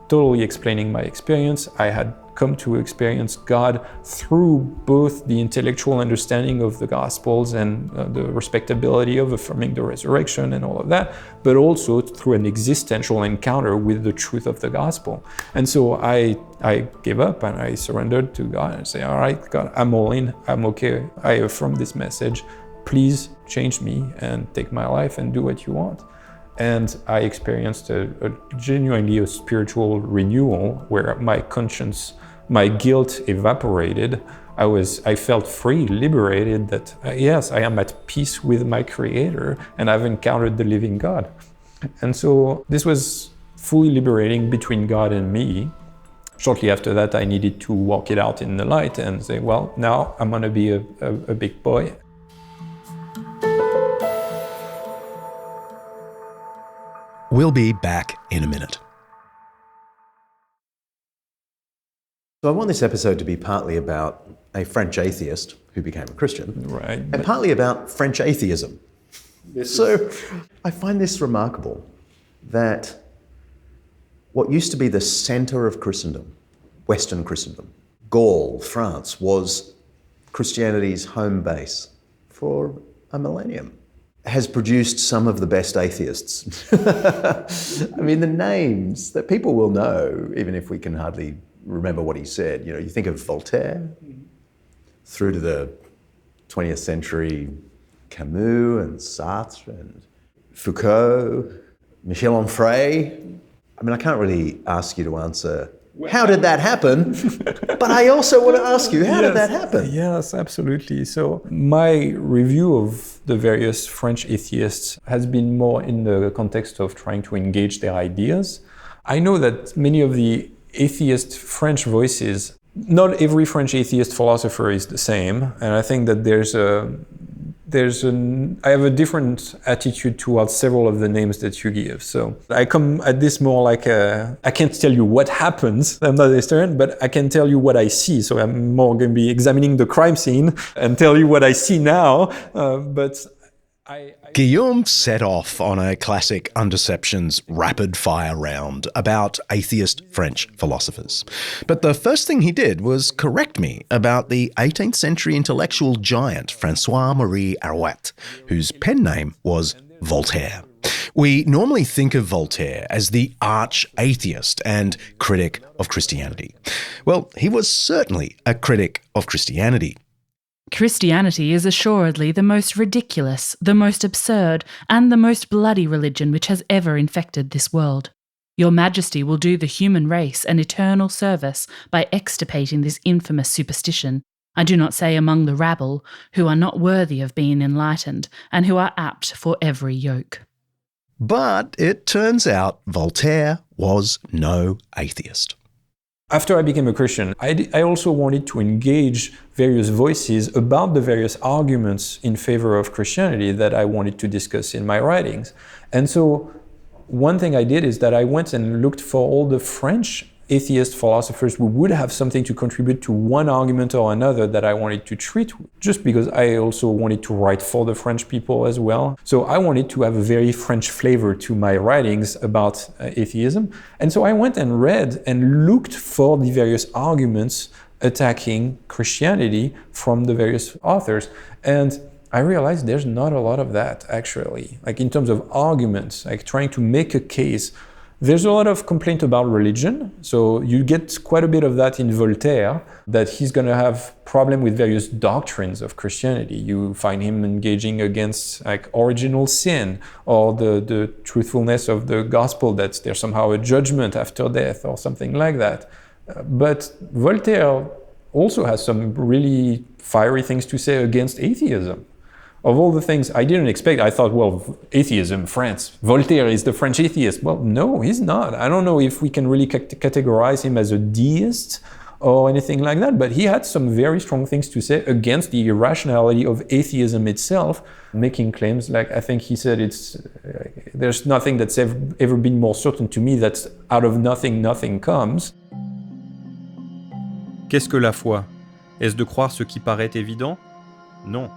totally explaining my experience. I had come to experience God through both the intellectual understanding of the Gospels and the respectability of affirming the resurrection and all of that, but also through an existential encounter with the truth of the Gospel. And so I gave up and I surrendered to God and say, all right, God, I'm all in, I'm okay. I affirm this message. please change me and take my life and do what you want. And I experienced a genuinely a spiritual renewal where my conscience, my guilt evaporated. I felt free, liberated, that yes, I am at peace with my Creator and I've encountered the living God. And so this was fully liberating between God and me. Shortly after that, I needed to walk it out in the light and say, well, now I'm gonna be a big boy. We'll be back in a minute. So I want this episode to be partly about a French atheist who became a Christian, Right. and partly about French atheism. So I find this remarkable, that what used to be the centre of Christendom, Western Christendom, Gaul, France, was Christianity's home base for a millennium, has produced some of the best atheists. I mean, the names that people will know, even if we can hardly remember what he said. You know, you think of Voltaire, through to the 20th century, Camus and Sartre and Foucault, Michel Onfray. I mean, I can't really ask you to answer, how did that happen? But I also want to ask you, how did that happen? Yes, absolutely. So my review of the various French atheists has been more in the context of trying to engage their ideas. I know that many of the atheist French voices, not every French atheist philosopher is the same. And I think that I have a different attitude towards several of the names that you give. So I come at this more like I can't tell you what happens, I'm not a historian, but I can tell you what I see. So I'm more going to be examining the crime scene and tell you what I see now. Guillaume set off on a classic Undeceptions rapid-fire round about atheist French philosophers. But the first thing he did was correct me about the 18th century intellectual giant François-Marie Arouet, whose pen name was Voltaire. We normally think of Voltaire as the arch-atheist and critic of Christianity. Well, he was certainly a critic of Christianity. Christianity is assuredly the most ridiculous, the most absurd, and the most bloody religion which has ever infected this world. Your Majesty will do the human race an eternal service by extirpating this infamous superstition. I do not say among the rabble, who are not worthy of being enlightened, and who are apt for every yoke. But it turns out Voltaire was no atheist. After I became a Christian, I also wanted to engage various voices about the various arguments in favor of Christianity that I wanted to discuss in my writings. And so one thing I did is that I went and looked for all the French atheist philosophers who would have something to contribute to one argument or another that I wanted to treat, just because I also wanted to write for the French people as well. So I wanted to have a very French flavor to my writings about atheism. And so I went and read and looked for the various arguments attacking Christianity from the various authors. And I realized there's not a lot of that, actually. Like in terms of arguments, like trying to make a case. There's a lot of complaint about religion, so you get quite a bit of that in Voltaire, that he's going to have problem with various doctrines of Christianity. You find him engaging against like original sin, or the truthfulness of the gospel, that there's somehow a judgment after death or something like that. But Voltaire also has some really fiery things to say against atheism. Of all the things I didn't expect, I thought, well, atheism, France, Voltaire is the French atheist. Well, no, he's not. I don't know if we can really categorize him as a deist or anything like that, but he had some very strong things to say against the irrationality of atheism itself, making claims like, I think he said, there's nothing that's ever been more certain to me that out of nothing, nothing comes. Qu'est-ce que la foi? Est-ce de croire ce qui paraît évident? Non.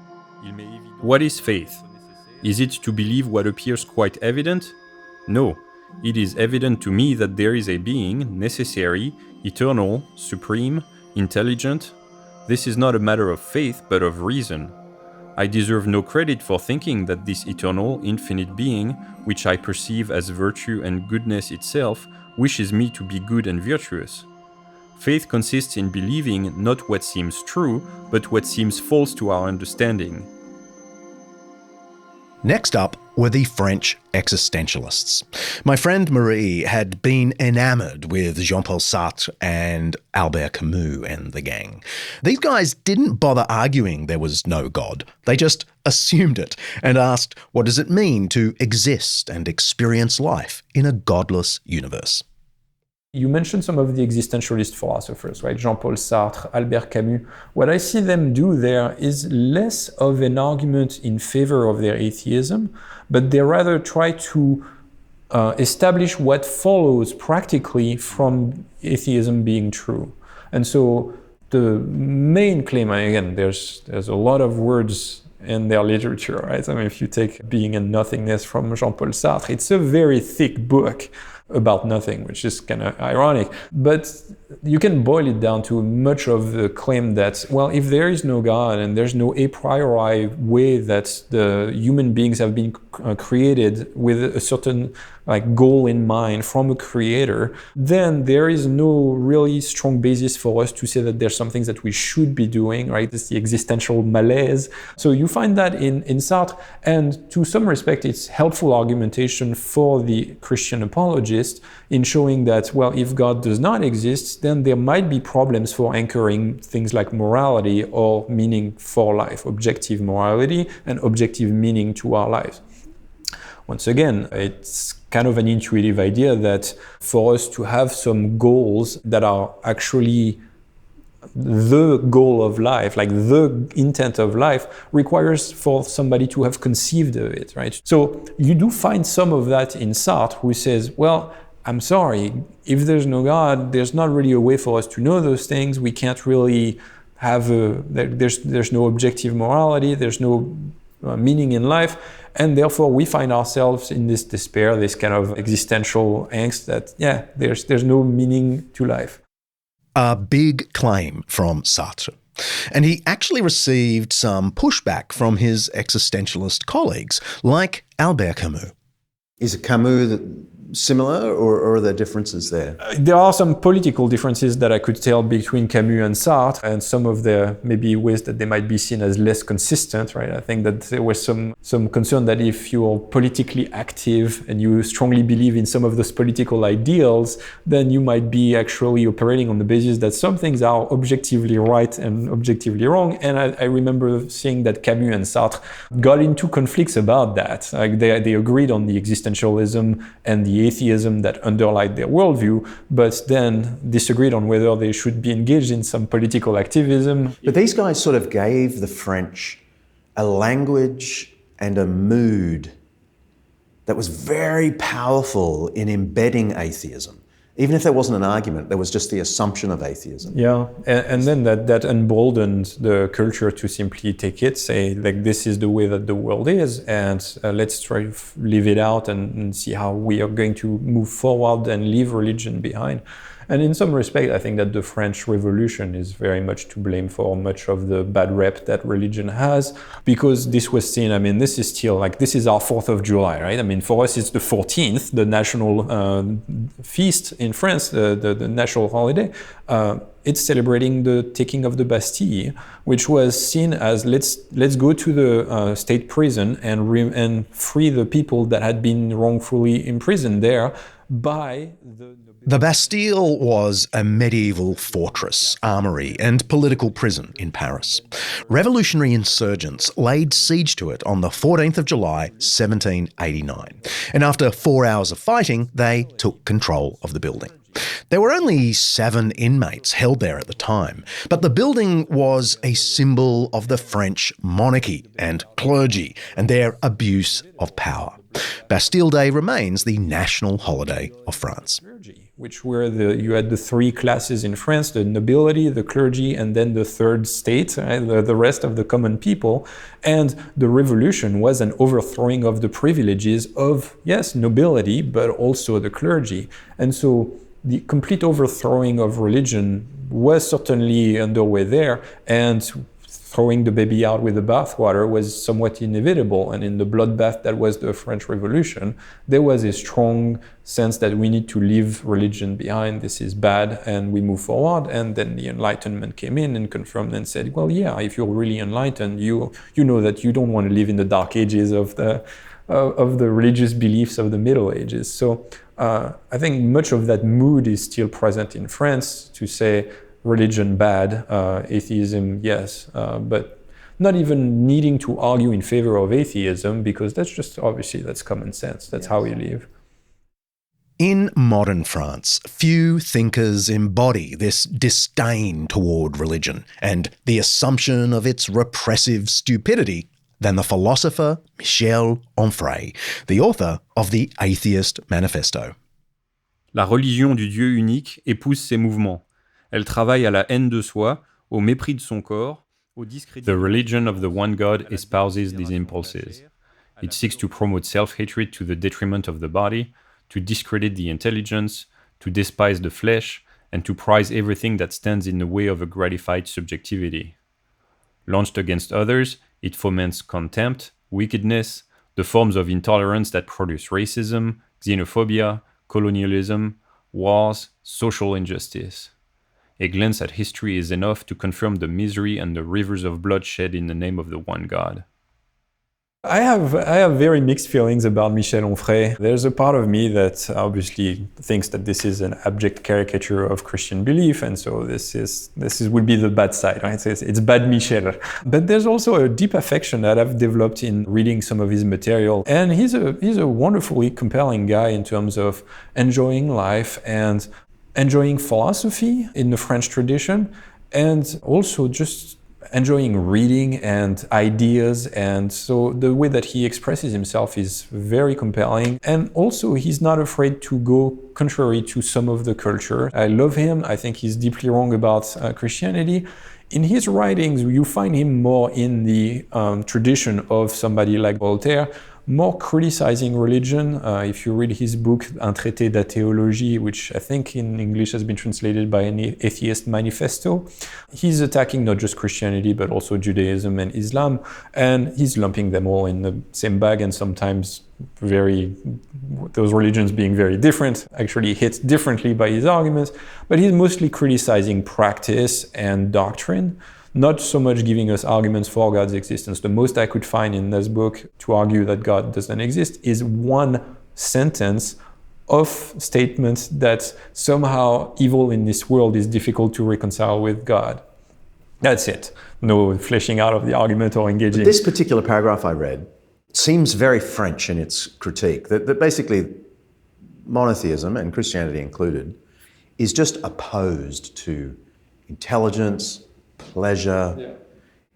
What is faith? Is it to believe what appears quite evident? No. It is evident to me that there is a being, necessary, eternal, supreme, intelligent. This is not a matter of faith, but of reason. I deserve no credit for thinking that this eternal, infinite being, which I perceive as virtue and goodness itself, wishes me to be good and virtuous. Faith consists in believing not what seems true, but what seems false to our understanding. Next up were the French existentialists. My friend Marie had been enamoured with Jean-Paul Sartre and Albert Camus and the gang. These guys didn't bother arguing there was no God. They just assumed it and asked, what does it mean to exist and experience life in a godless universe? You mentioned some of the existentialist philosophers, right? Jean-Paul Sartre, Albert Camus. What I see them do there is less of an argument in favor of their atheism, but they rather try to establish what follows practically from atheism being true. And so the main claim, again, there's a lot of words in their literature, right? I mean, if you take Being and Nothingness from Jean-Paul Sartre, it's a very thick book about nothing, which is kind of ironic. But you can boil it down to much of the claim that, well, if there is no God and there's no a priori way that the human beings have been created with a certain goal in mind from a creator, then there is no really strong basis for us to say that there's some things that we should be doing, right? It's the existential malaise. So you find that in Sartre, and to some respect, it's helpful argumentation for the Christian apologist in showing that, well, if God does not exist, then there might be problems for anchoring things like morality or meaning for life, objective morality and objective meaning to our lives. Once again, it's kind of an intuitive idea that for us to have some goals that are actually the goal of life, like the intent of life, requires for somebody to have conceived of it, right? So you do find some of that in Sartre, who says, well, I'm sorry, if there's no God, there's not really a way for us to know those things. We can't really have there's no objective morality, there's no meaning in life, and therefore we find ourselves in this despair, this kind of existential angst that, yeah, there's no meaning to life. A big claim from Sartre. And he actually received some pushback from his existentialist colleagues, like Albert Camus. Is Camus similar, or are there differences there? There are some political differences that I could tell between Camus and Sartre, and some of the maybe ways that they might be seen as less consistent, right? I think that there was some concern that if you're politically active and you strongly believe in some of those political ideals, then you might be actually operating on the basis that some things are objectively right and objectively wrong. And I remember seeing that Camus and Sartre got into conflicts about that. Like they agreed on the existentialism and the atheism that underlied their worldview, but then disagreed on whether they should be engaged in some political activism. But these guys sort of gave the French a language and a mood that was very powerful in embedding atheism. Even if there wasn't an argument, there was just the assumption of atheism. Yeah, and then that emboldened the culture to simply take it, say, like, this is the way that the world is, and let's try to live it out and see how we are going to move forward and leave religion behind. And in some respect, I think that the French Revolution is very much to blame for much of the bad rep that religion has, because this was seen, I mean, this is still like, this is our 4th of July, right? I mean, for us, it's the 14th, the national feast in France, the national holiday. It's celebrating the taking of the Bastille, which was seen as let's go to the state prison and free the people that had been wrongfully imprisoned there by The Bastille was a medieval fortress, armoury and political prison in Paris. Revolutionary insurgents laid siege to it on the 14th of July, 1789. And after 4 hours of fighting, they took control of the building. There were only 7 inmates held there at the time, but the building was a symbol of the French monarchy and clergy and their abuse of power. Bastille Day remains the national holiday of France. Which were you had the 3 classes in France, the nobility, the clergy, and then the third state, right, the rest of the common people. And the revolution was an overthrowing of the privileges of, yes, nobility, but also the clergy. And so the complete overthrowing of religion was certainly underway there. And throwing the baby out with the bathwater was somewhat inevitable. And in the bloodbath that was the French Revolution, there was a strong sense that we need to leave religion behind. This is bad, and we move forward. And then the Enlightenment came in and confirmed and said, well, yeah, if you're really enlightened, you know that you don't want to live in the dark ages of the religious beliefs of the Middle Ages. So I think much of that mood is still present in France to say religion bad, atheism yes, but not even needing to argue in favor of atheism, because that's just obviously that's common sense. That's how we live. In modern France, few thinkers embody this disdain toward religion and the assumption of its repressive stupidity than the philosopher Michel Onfray, the author of the Atheist Manifesto. La religion du Dieu unique épouse ces mouvements. Elle travaille à la haine de soi, au mépris de son corps, au discrédit. The religion of the one God espouses these impulses. It seeks to promote self-hatred to the detriment of the body, to discredit the intelligence, to despise the flesh, and to prize everything that stands in the way of a gratified subjectivity. Launched against others, it foments contempt, wickedness, the forms of intolerance that produce racism, xenophobia, colonialism, wars, social injustice. A glance at history is enough to confirm the misery and the rivers of bloodshed in the name of the one God. I have very mixed feelings about Michel Onfray. There's a part of me that obviously thinks that this is an abject caricature of Christian belief, and so this would be the bad side, right? It's bad Michel. But there's also a deep affection that I've developed in reading some of his material, and he's a wonderfully compelling guy in terms of enjoying life and enjoying philosophy in the French tradition, and also just enjoying reading and ideas. And so the way that he expresses himself is very compelling. And also he's not afraid to go contrary to some of the culture. I love him. I think he's deeply wrong about Christianity. In his writings, you find him more in the tradition of somebody like Voltaire, more criticizing religion. If you read his book, Un traité d'athéologie, which I think in English has been translated by an Atheist Manifesto, he's attacking not just Christianity, but also Judaism and Islam, and he's lumping them all in the same bag, and sometimes those religions being very different, actually hit differently by his arguments, but he's mostly criticizing practice and doctrine, not so much giving us arguments for God's existence. The most I could find in this book to argue that God doesn't exist is one sentence of statement that somehow evil in this world is difficult to reconcile with God. That's it. No fleshing out of the argument or engaging. But this particular paragraph I read seems very French in its critique, that basically monotheism, and Christianity included, is just opposed to intelligence, pleasure. Yeah.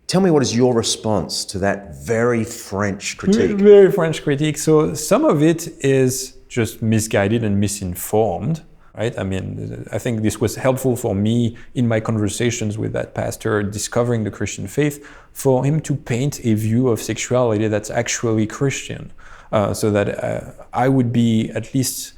Tell me, what is your response to that very French critique? Very French critique. So some of it is just misguided and misinformed, right? I mean, I think this was helpful for me in my conversations with that pastor, discovering the Christian faith, for him to paint a view of sexuality that's actually Christian, so that I would be at least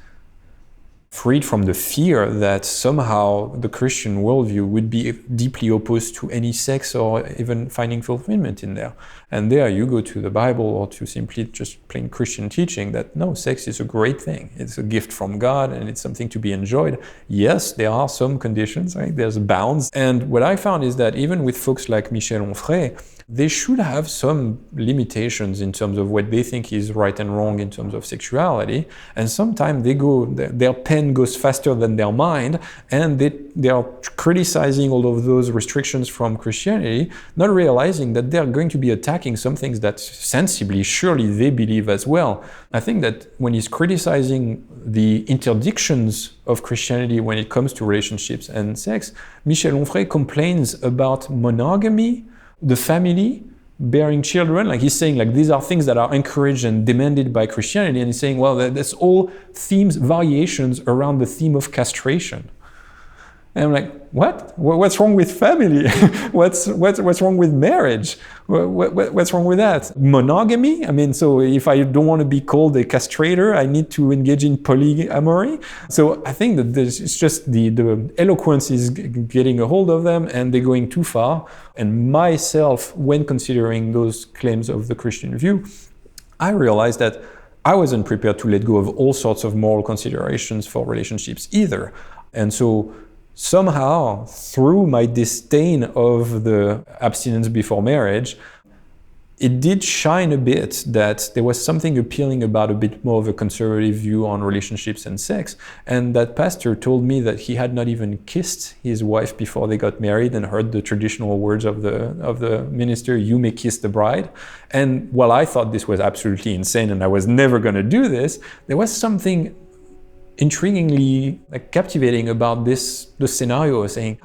freed from the fear that somehow the Christian worldview would be deeply opposed to any sex or even finding fulfillment in there. And there you go to the Bible or to simply just plain Christian teaching that no, sex is a great thing. It's a gift from God and it's something to be enjoyed. Yes, there are some conditions, right? There's bounds. And what I found is that even with folks like Michel Onfray, they should have some limitations in terms of what they think is right and wrong in terms of sexuality. And sometimes their pen goes faster than their mind, and they are criticizing all of those restrictions from Christianity, not realizing that they're going to be attacking some things that sensibly, surely they believe as well. I think that when he's criticizing the interdictions of Christianity when it comes to relationships and sex, Michel Onfray complains about monogamy, the family, bearing children. Like he's saying, like these are things that are encouraged and demanded by Christianity, and he's saying, well, that's all themes, variations around the theme of castration. And I'm like, what? What's wrong with family? What's wrong with marriage? What's wrong with that? Monogamy? I mean, so if I don't want to be called a castrator, I need to engage in polyamory. So I think that it's just the eloquence is getting a hold of them and they're going too far. And myself, when considering those claims of the Christian view, I realized that I wasn't prepared to let go of all sorts of moral considerations for relationships either. And so somehow, through my disdain of the abstinence before marriage, it did shine a bit that there was something appealing about a bit more of a conservative view on relationships and sex. And that pastor told me that he had not even kissed his wife before they got married and heard the traditional words of the minister, "You may kiss the bride." And while I thought this was absolutely insane and I was never going to do this, there was something intriguingly captivating about the scenario, saying,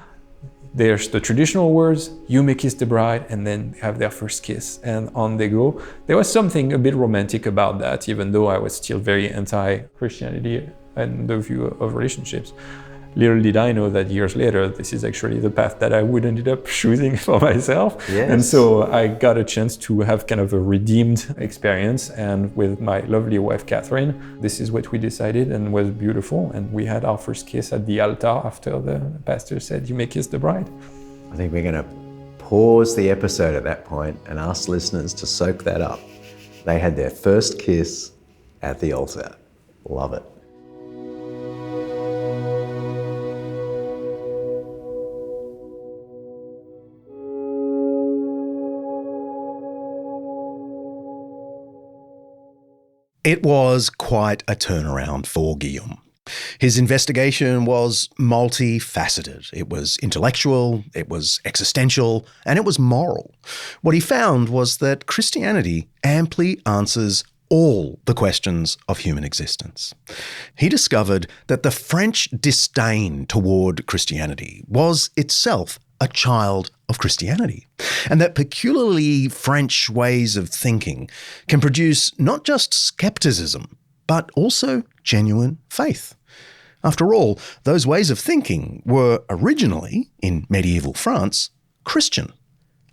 there's the traditional words, "You may kiss the bride," and then have their first kiss, and on they go. There was something a bit romantic about that, even though I was still very anti-Christianity and the view of relationships. Little did I know that years later, this is actually the path that I would ended up choosing for myself. Yes. And so I got a chance to have kind of a redeemed experience. And with my lovely wife, Catherine, this is what we decided, and was beautiful. And we had our first kiss at the altar after the pastor said, "You may kiss the bride." I think we're going to pause the episode at that point and ask listeners to soak that up. They had their first kiss at the altar. Love it. It was quite a turnaround for Guillaume. His investigation was multifaceted. It was intellectual, it was existential, and it was moral. What he found was that Christianity amply answers all the questions of human existence. He discovered that the French disdain toward Christianity was itself a child of Christianity, and that peculiarly French ways of thinking can produce not just skepticism, but also genuine faith. After all, those ways of thinking were originally, in medieval France, Christian,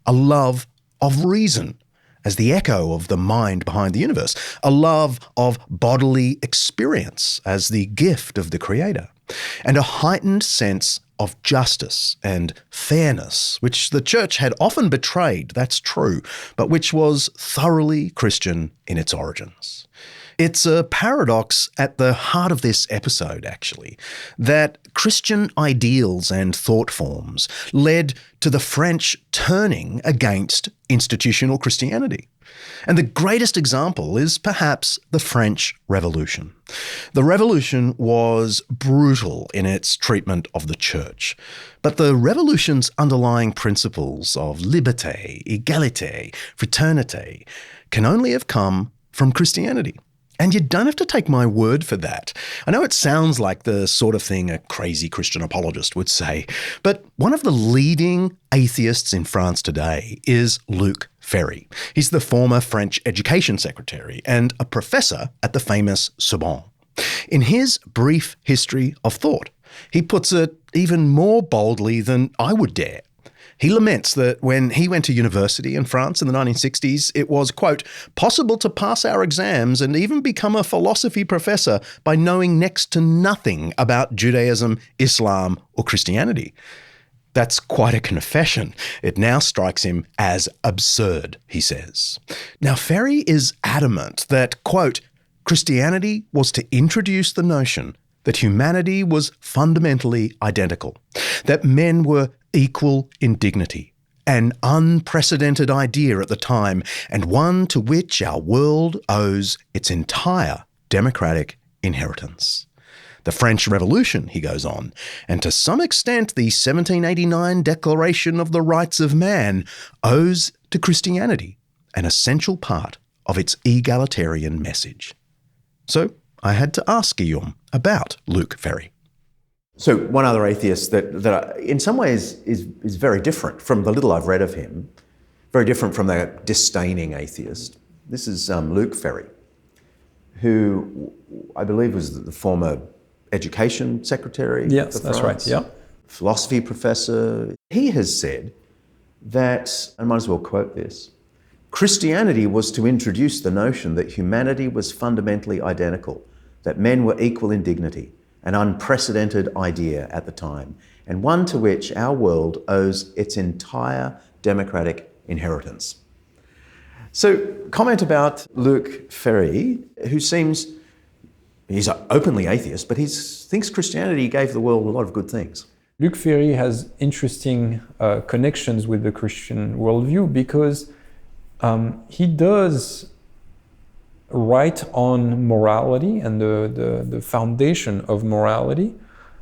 a love of reason as the echo of the mind behind the universe, a love of bodily experience as the gift of the Creator, and a heightened sense of justice and fairness, which the Church had often betrayed, that's true, but which was thoroughly Christian in its origins. It's a paradox at the heart of this episode, actually, that Christian ideals and thought forms led to the French turning against institutional Christianity. And the greatest example is perhaps the French Revolution. The Revolution was brutal in its treatment of the Church, but the Revolution's underlying principles of liberté, égalité, fraternité can only have come from Christianity. And you don't have to take my word for that. I know it sounds like the sort of thing a crazy Christian apologist would say, but one of the leading atheists in France today is Luc Ferry. He's the former French education secretary and a professor at the famous Sorbonne. In his brief history of thought, he puts it even more boldly than I would dare. He laments that when he went to university in France in the 1960s, it was, quote, possible to pass our exams and even become a philosophy professor by knowing next to nothing about Judaism, Islam, or Christianity. That's quite a confession. It now strikes him as absurd, he says. Now, Ferry is adamant that, quote, Christianity was to introduce the notion that humanity was fundamentally identical, that men were equal in dignity, an unprecedented idea at the time, and one to which our world owes its entire democratic inheritance. The French Revolution, he goes on, and to some extent the 1789 Declaration of the Rights of Man, owes to Christianity an essential part of its egalitarian message. So I had to ask Guillaume about Luc Ferry. So one other atheist that in some ways is very different from the little I've read of him, very different from that disdaining atheist. This is Luc Ferry, who I believe was the former education secretary. Yes, of that's France. right, yeah. philosophy professor. He has said that, I might as well quote this, Christianity was to introduce the notion that humanity was fundamentally identical, that men were equal in dignity, an unprecedented idea at the time, and one to which our world owes its entire democratic inheritance. So, comment about Luc Ferry, who seems, he's openly atheist, but he thinks Christianity gave the world a lot of good things. Luc Ferry has interesting connections with the Christian worldview because he does write on morality and the foundation of morality,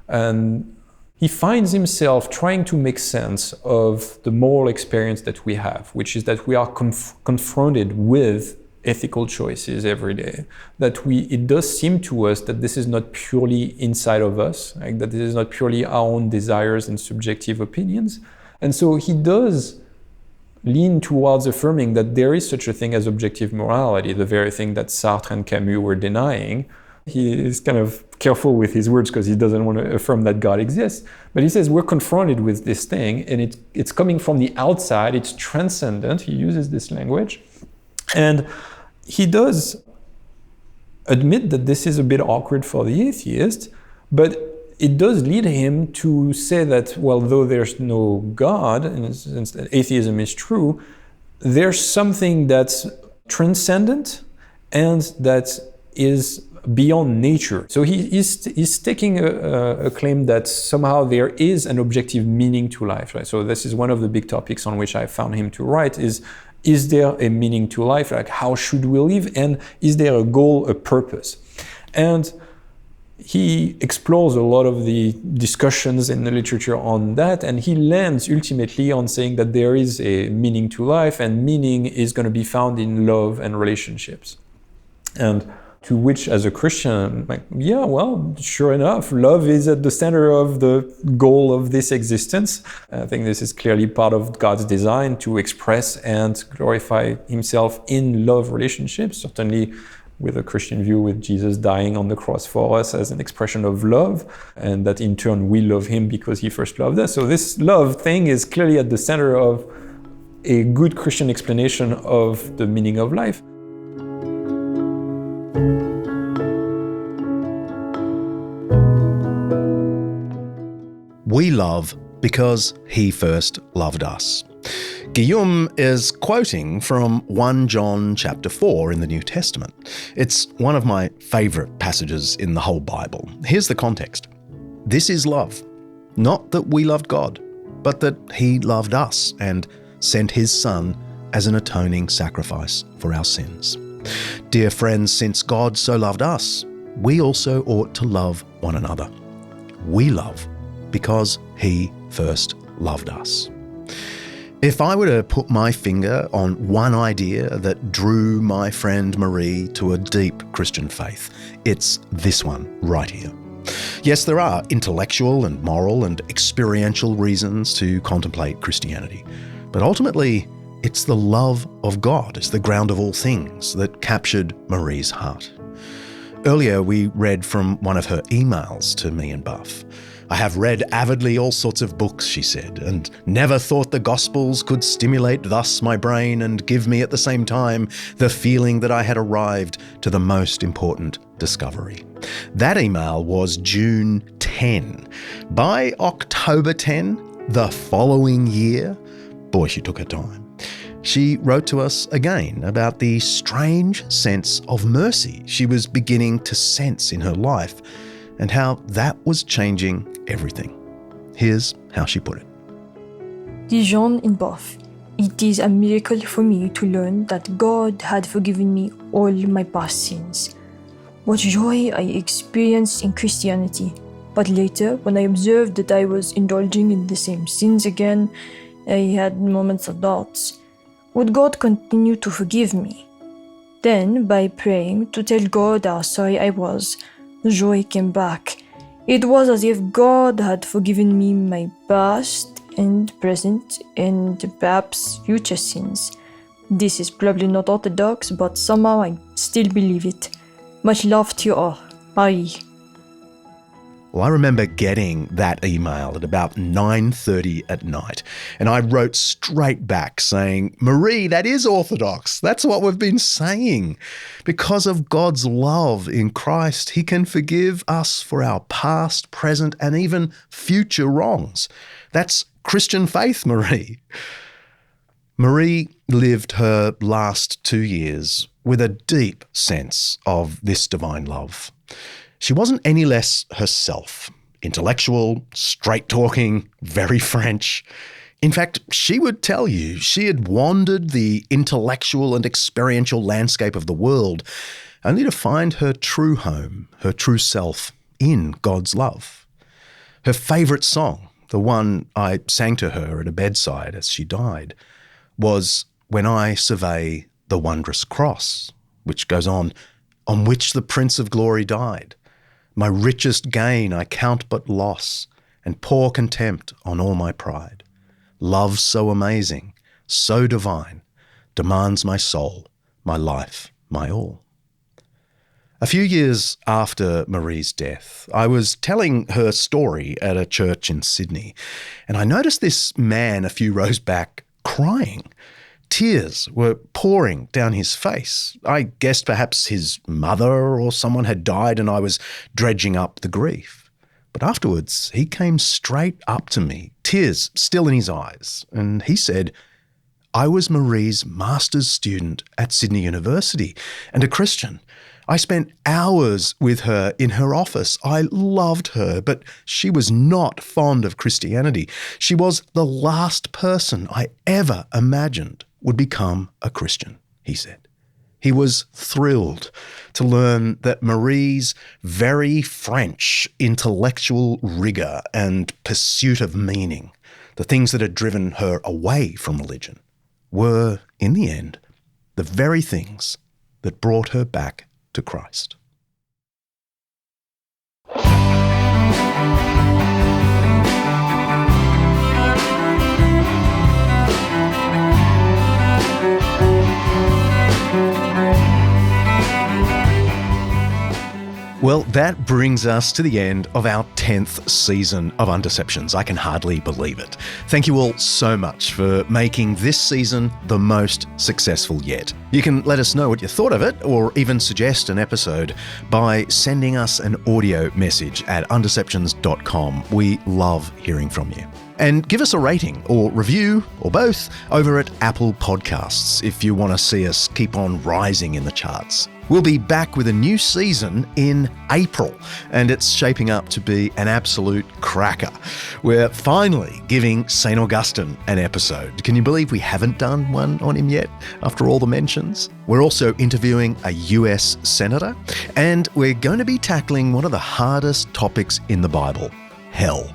and he finds himself trying to make sense of the moral experience that we have, which is that we are confronted with ethical choices every day, that it does seem to us that this is not purely inside of us, like that this is not purely our own desires and subjective opinions. And so he does lean towards affirming that there is such a thing as objective morality, the very thing that Sartre and Camus were denying. He is kind of careful with his words because he doesn't want to affirm that God exists. But he says we're confronted with this thing and it's coming from the outside, it's transcendent. He uses this language. And he does admit that this is a bit awkward for the atheist, but it does lead him to say that, well, though there's no God, in a sense that atheism is true, there's something that's transcendent and that is beyond nature. So he's taking a claim that somehow there is an objective meaning to life. Right? So this is one of the big topics on which I found him to write is there a meaning to life? Like, how should we live? And is there a goal, a purpose? And he explores a lot of the discussions in the literature on that, and he lands ultimately on saying that there is a meaning to life, and meaning is going to be found in love and relationships. And to which, as a Christian, I'm like, yeah, well, sure enough, love is at the center of the goal of this existence. I think this is clearly part of God's design to express and glorify himself in love relationships, certainly with a Christian view with Jesus dying on the cross for us as an expression of love, and that in turn we love him because he first loved us. So this love thing is clearly at the center of a good Christian explanation of the meaning of life. We love because he first loved us. Guillaume is quoting from 1 John chapter 4 in the New Testament. It's one of my favourite passages in the whole Bible. Here's the context. This is love, not that we loved God, but that he loved us and sent his Son as an atoning sacrifice for our sins. Dear friends, since God so loved us, we also ought to love one another. We love because he first loved us. If I were to put my finger on one idea that drew my friend Marie to a deep Christian faith, it's this one right here. Yes, there are intellectual and moral and experiential reasons to contemplate Christianity, but ultimately, it's the love of God as the ground of all things that captured Marie's heart. Earlier, we read from one of her emails to me and Buff. I have read avidly all sorts of books, she said, and never thought the Gospels could stimulate thus my brain and give me at the same time the feeling that I had arrived to the most important discovery. That email was June 10. By October 10, the following year, boy, she took her time. She wrote to us again about the strange sense of mercy she was beginning to sense in her life and how that was changing everything. Here's how she put it. Dear John and Buff, it is a miracle for me to learn that God had forgiven me all my past sins. What joy I experienced in Christianity. But later, when I observed that I was indulging in the same sins again, I had moments of doubts. Would God continue to forgive me? Then, by praying to tell God how sorry I was, joy came back. It was as if God had forgiven me my past and present and perhaps future sins. This is probably not orthodox, but somehow I still believe it. Much love to you all. Marie. Well, I remember getting that email at about 9:30 at night, and I wrote straight back saying, Marie, that is orthodox. That's what we've been saying. Because of God's love in Christ, he can forgive us for our past, present, and even future wrongs. That's Christian faith, Marie. Marie lived her last 2 years with a deep sense of this divine love. She wasn't any less herself. Intellectual, straight-talking, very French. In fact, she would tell you she had wandered the intellectual and experiential landscape of the world only to find her true home, her true self, in God's love. Her favourite song, the one I sang to her at a bedside as she died, was When I Survey the Wondrous Cross, which goes on which the Prince of Glory died. My richest gain I count but loss, and pour contempt on all my pride. Love so amazing, so divine, demands my soul, my life, my all. A few years after Marie's death, I was telling her story at a church in Sydney, and I noticed this man a few rows back crying. Tears were pouring down his face. I guessed perhaps his mother or someone had died and I was dredging up the grief. But afterwards, he came straight up to me, tears still in his eyes, and he said, I was Marie's master's student at Sydney University and a Christian. I spent hours with her in her office. I loved her, but she was not fond of Christianity. She was the last person I ever imagined would become a Christian, he said. He was thrilled to learn that Marie's very French intellectual rigour and pursuit of meaning, the things that had driven her away from religion, were, in the end, the very things that brought her back to Christ. Well, that brings us to the end of our 10th season of Undeceptions. I can hardly believe it. Thank you all so much for making this season the most successful yet. You can let us know what you thought of it, or even suggest an episode by sending us an audio message at undeceptions.com. We love hearing from you. And give us a rating or review, or both, over at Apple Podcasts if you want to see us keep on rising in the charts. We'll be back with a new season in April, and it's shaping up to be an absolute cracker. We're finally giving St. Augustine an episode. Can you believe we haven't done one on him yet, after all the mentions? We're also interviewing a US senator, and we're going to be tackling one of the hardest topics in the Bible, hell.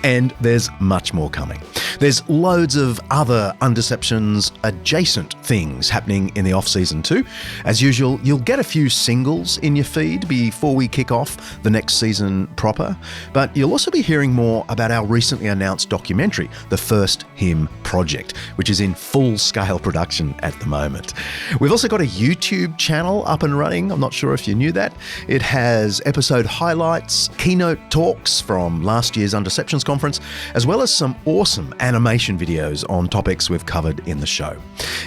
And there's much more coming. There's loads of other Undeceptions adjacent things happening in the off-season too. As usual, you'll get a few singles in your feed before we kick off the next season proper, but you'll also be hearing more about our recently announced documentary, The First Hymn Project, which is in full-scale production at the moment. We've also got a YouTube channel up and running. I'm not sure if you knew that. It has episode highlights, keynote talks from last year's Undeceptions conference, as well as some awesome animation videos on topics we've covered in the show.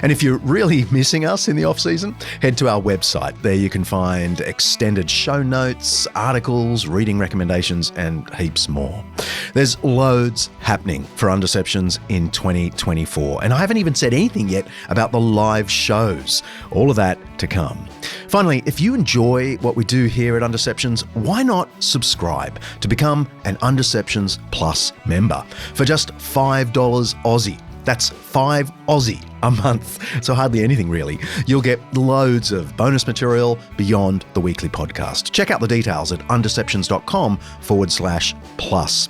And if you're really missing us in the off-season, head to our website. There you can find extended show notes, articles, reading recommendations, and heaps more. There's loads happening for Undeceptions in 2024, and I haven't even said anything yet about the live shows. All of that to come. Finally, if you enjoy what we do here at Undeceptions, why not subscribe to become an Undeceptions Plus member for just $5 Aussie. That's $5 Aussie a month, so hardly anything really. You'll get loads of bonus material beyond the weekly podcast. Check out the details at undeceptions.com/plus.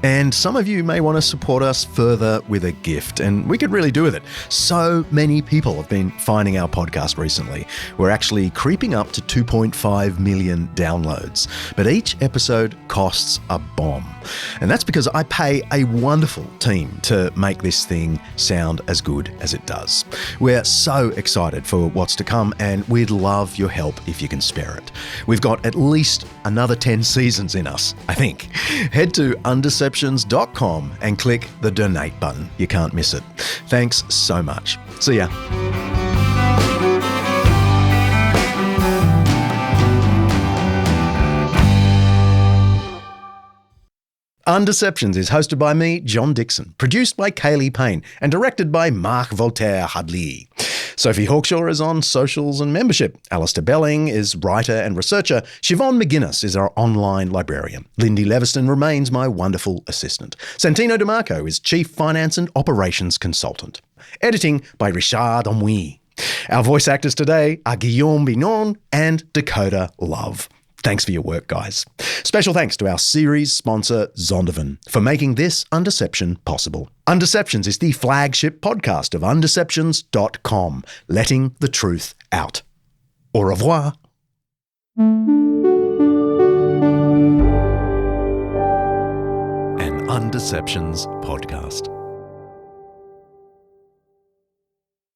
And some of you may want to support us further with a gift, and we could really do with it. So many people have been finding our podcast recently. We're actually creeping up to 2.5 million downloads, but each episode costs a bomb. And that's because I pay a wonderful team to make this thing sound as good as it does. We're so excited for what's to come, and we'd love your help if you can spare it. We've got at least another 10 seasons in us, I think. Head to undeceptions.com and click the donate button. You can't miss it. Thanks so much. See ya. Undeceptions is hosted by me, John Dixon, produced by Kaylee Payne, and directed by Mark Voltaire Hadley. Sophie Hawkshaw is on socials and membership. Alistair Belling is writer and researcher. Siobhan McGuinness is our online librarian. Lindy Leviston remains my wonderful assistant. Santino DeMarco is chief finance and operations consultant. Editing by Richard Amoui. Our voice actors today are Guillaume Binon and Dakota Love. Thanks for your work, guys. Special thanks to our series sponsor, Zondervan, for making this Undeception possible. Undeceptions is the flagship podcast of undeceptions.com, letting the truth out. Au revoir. An Undeceptions podcast.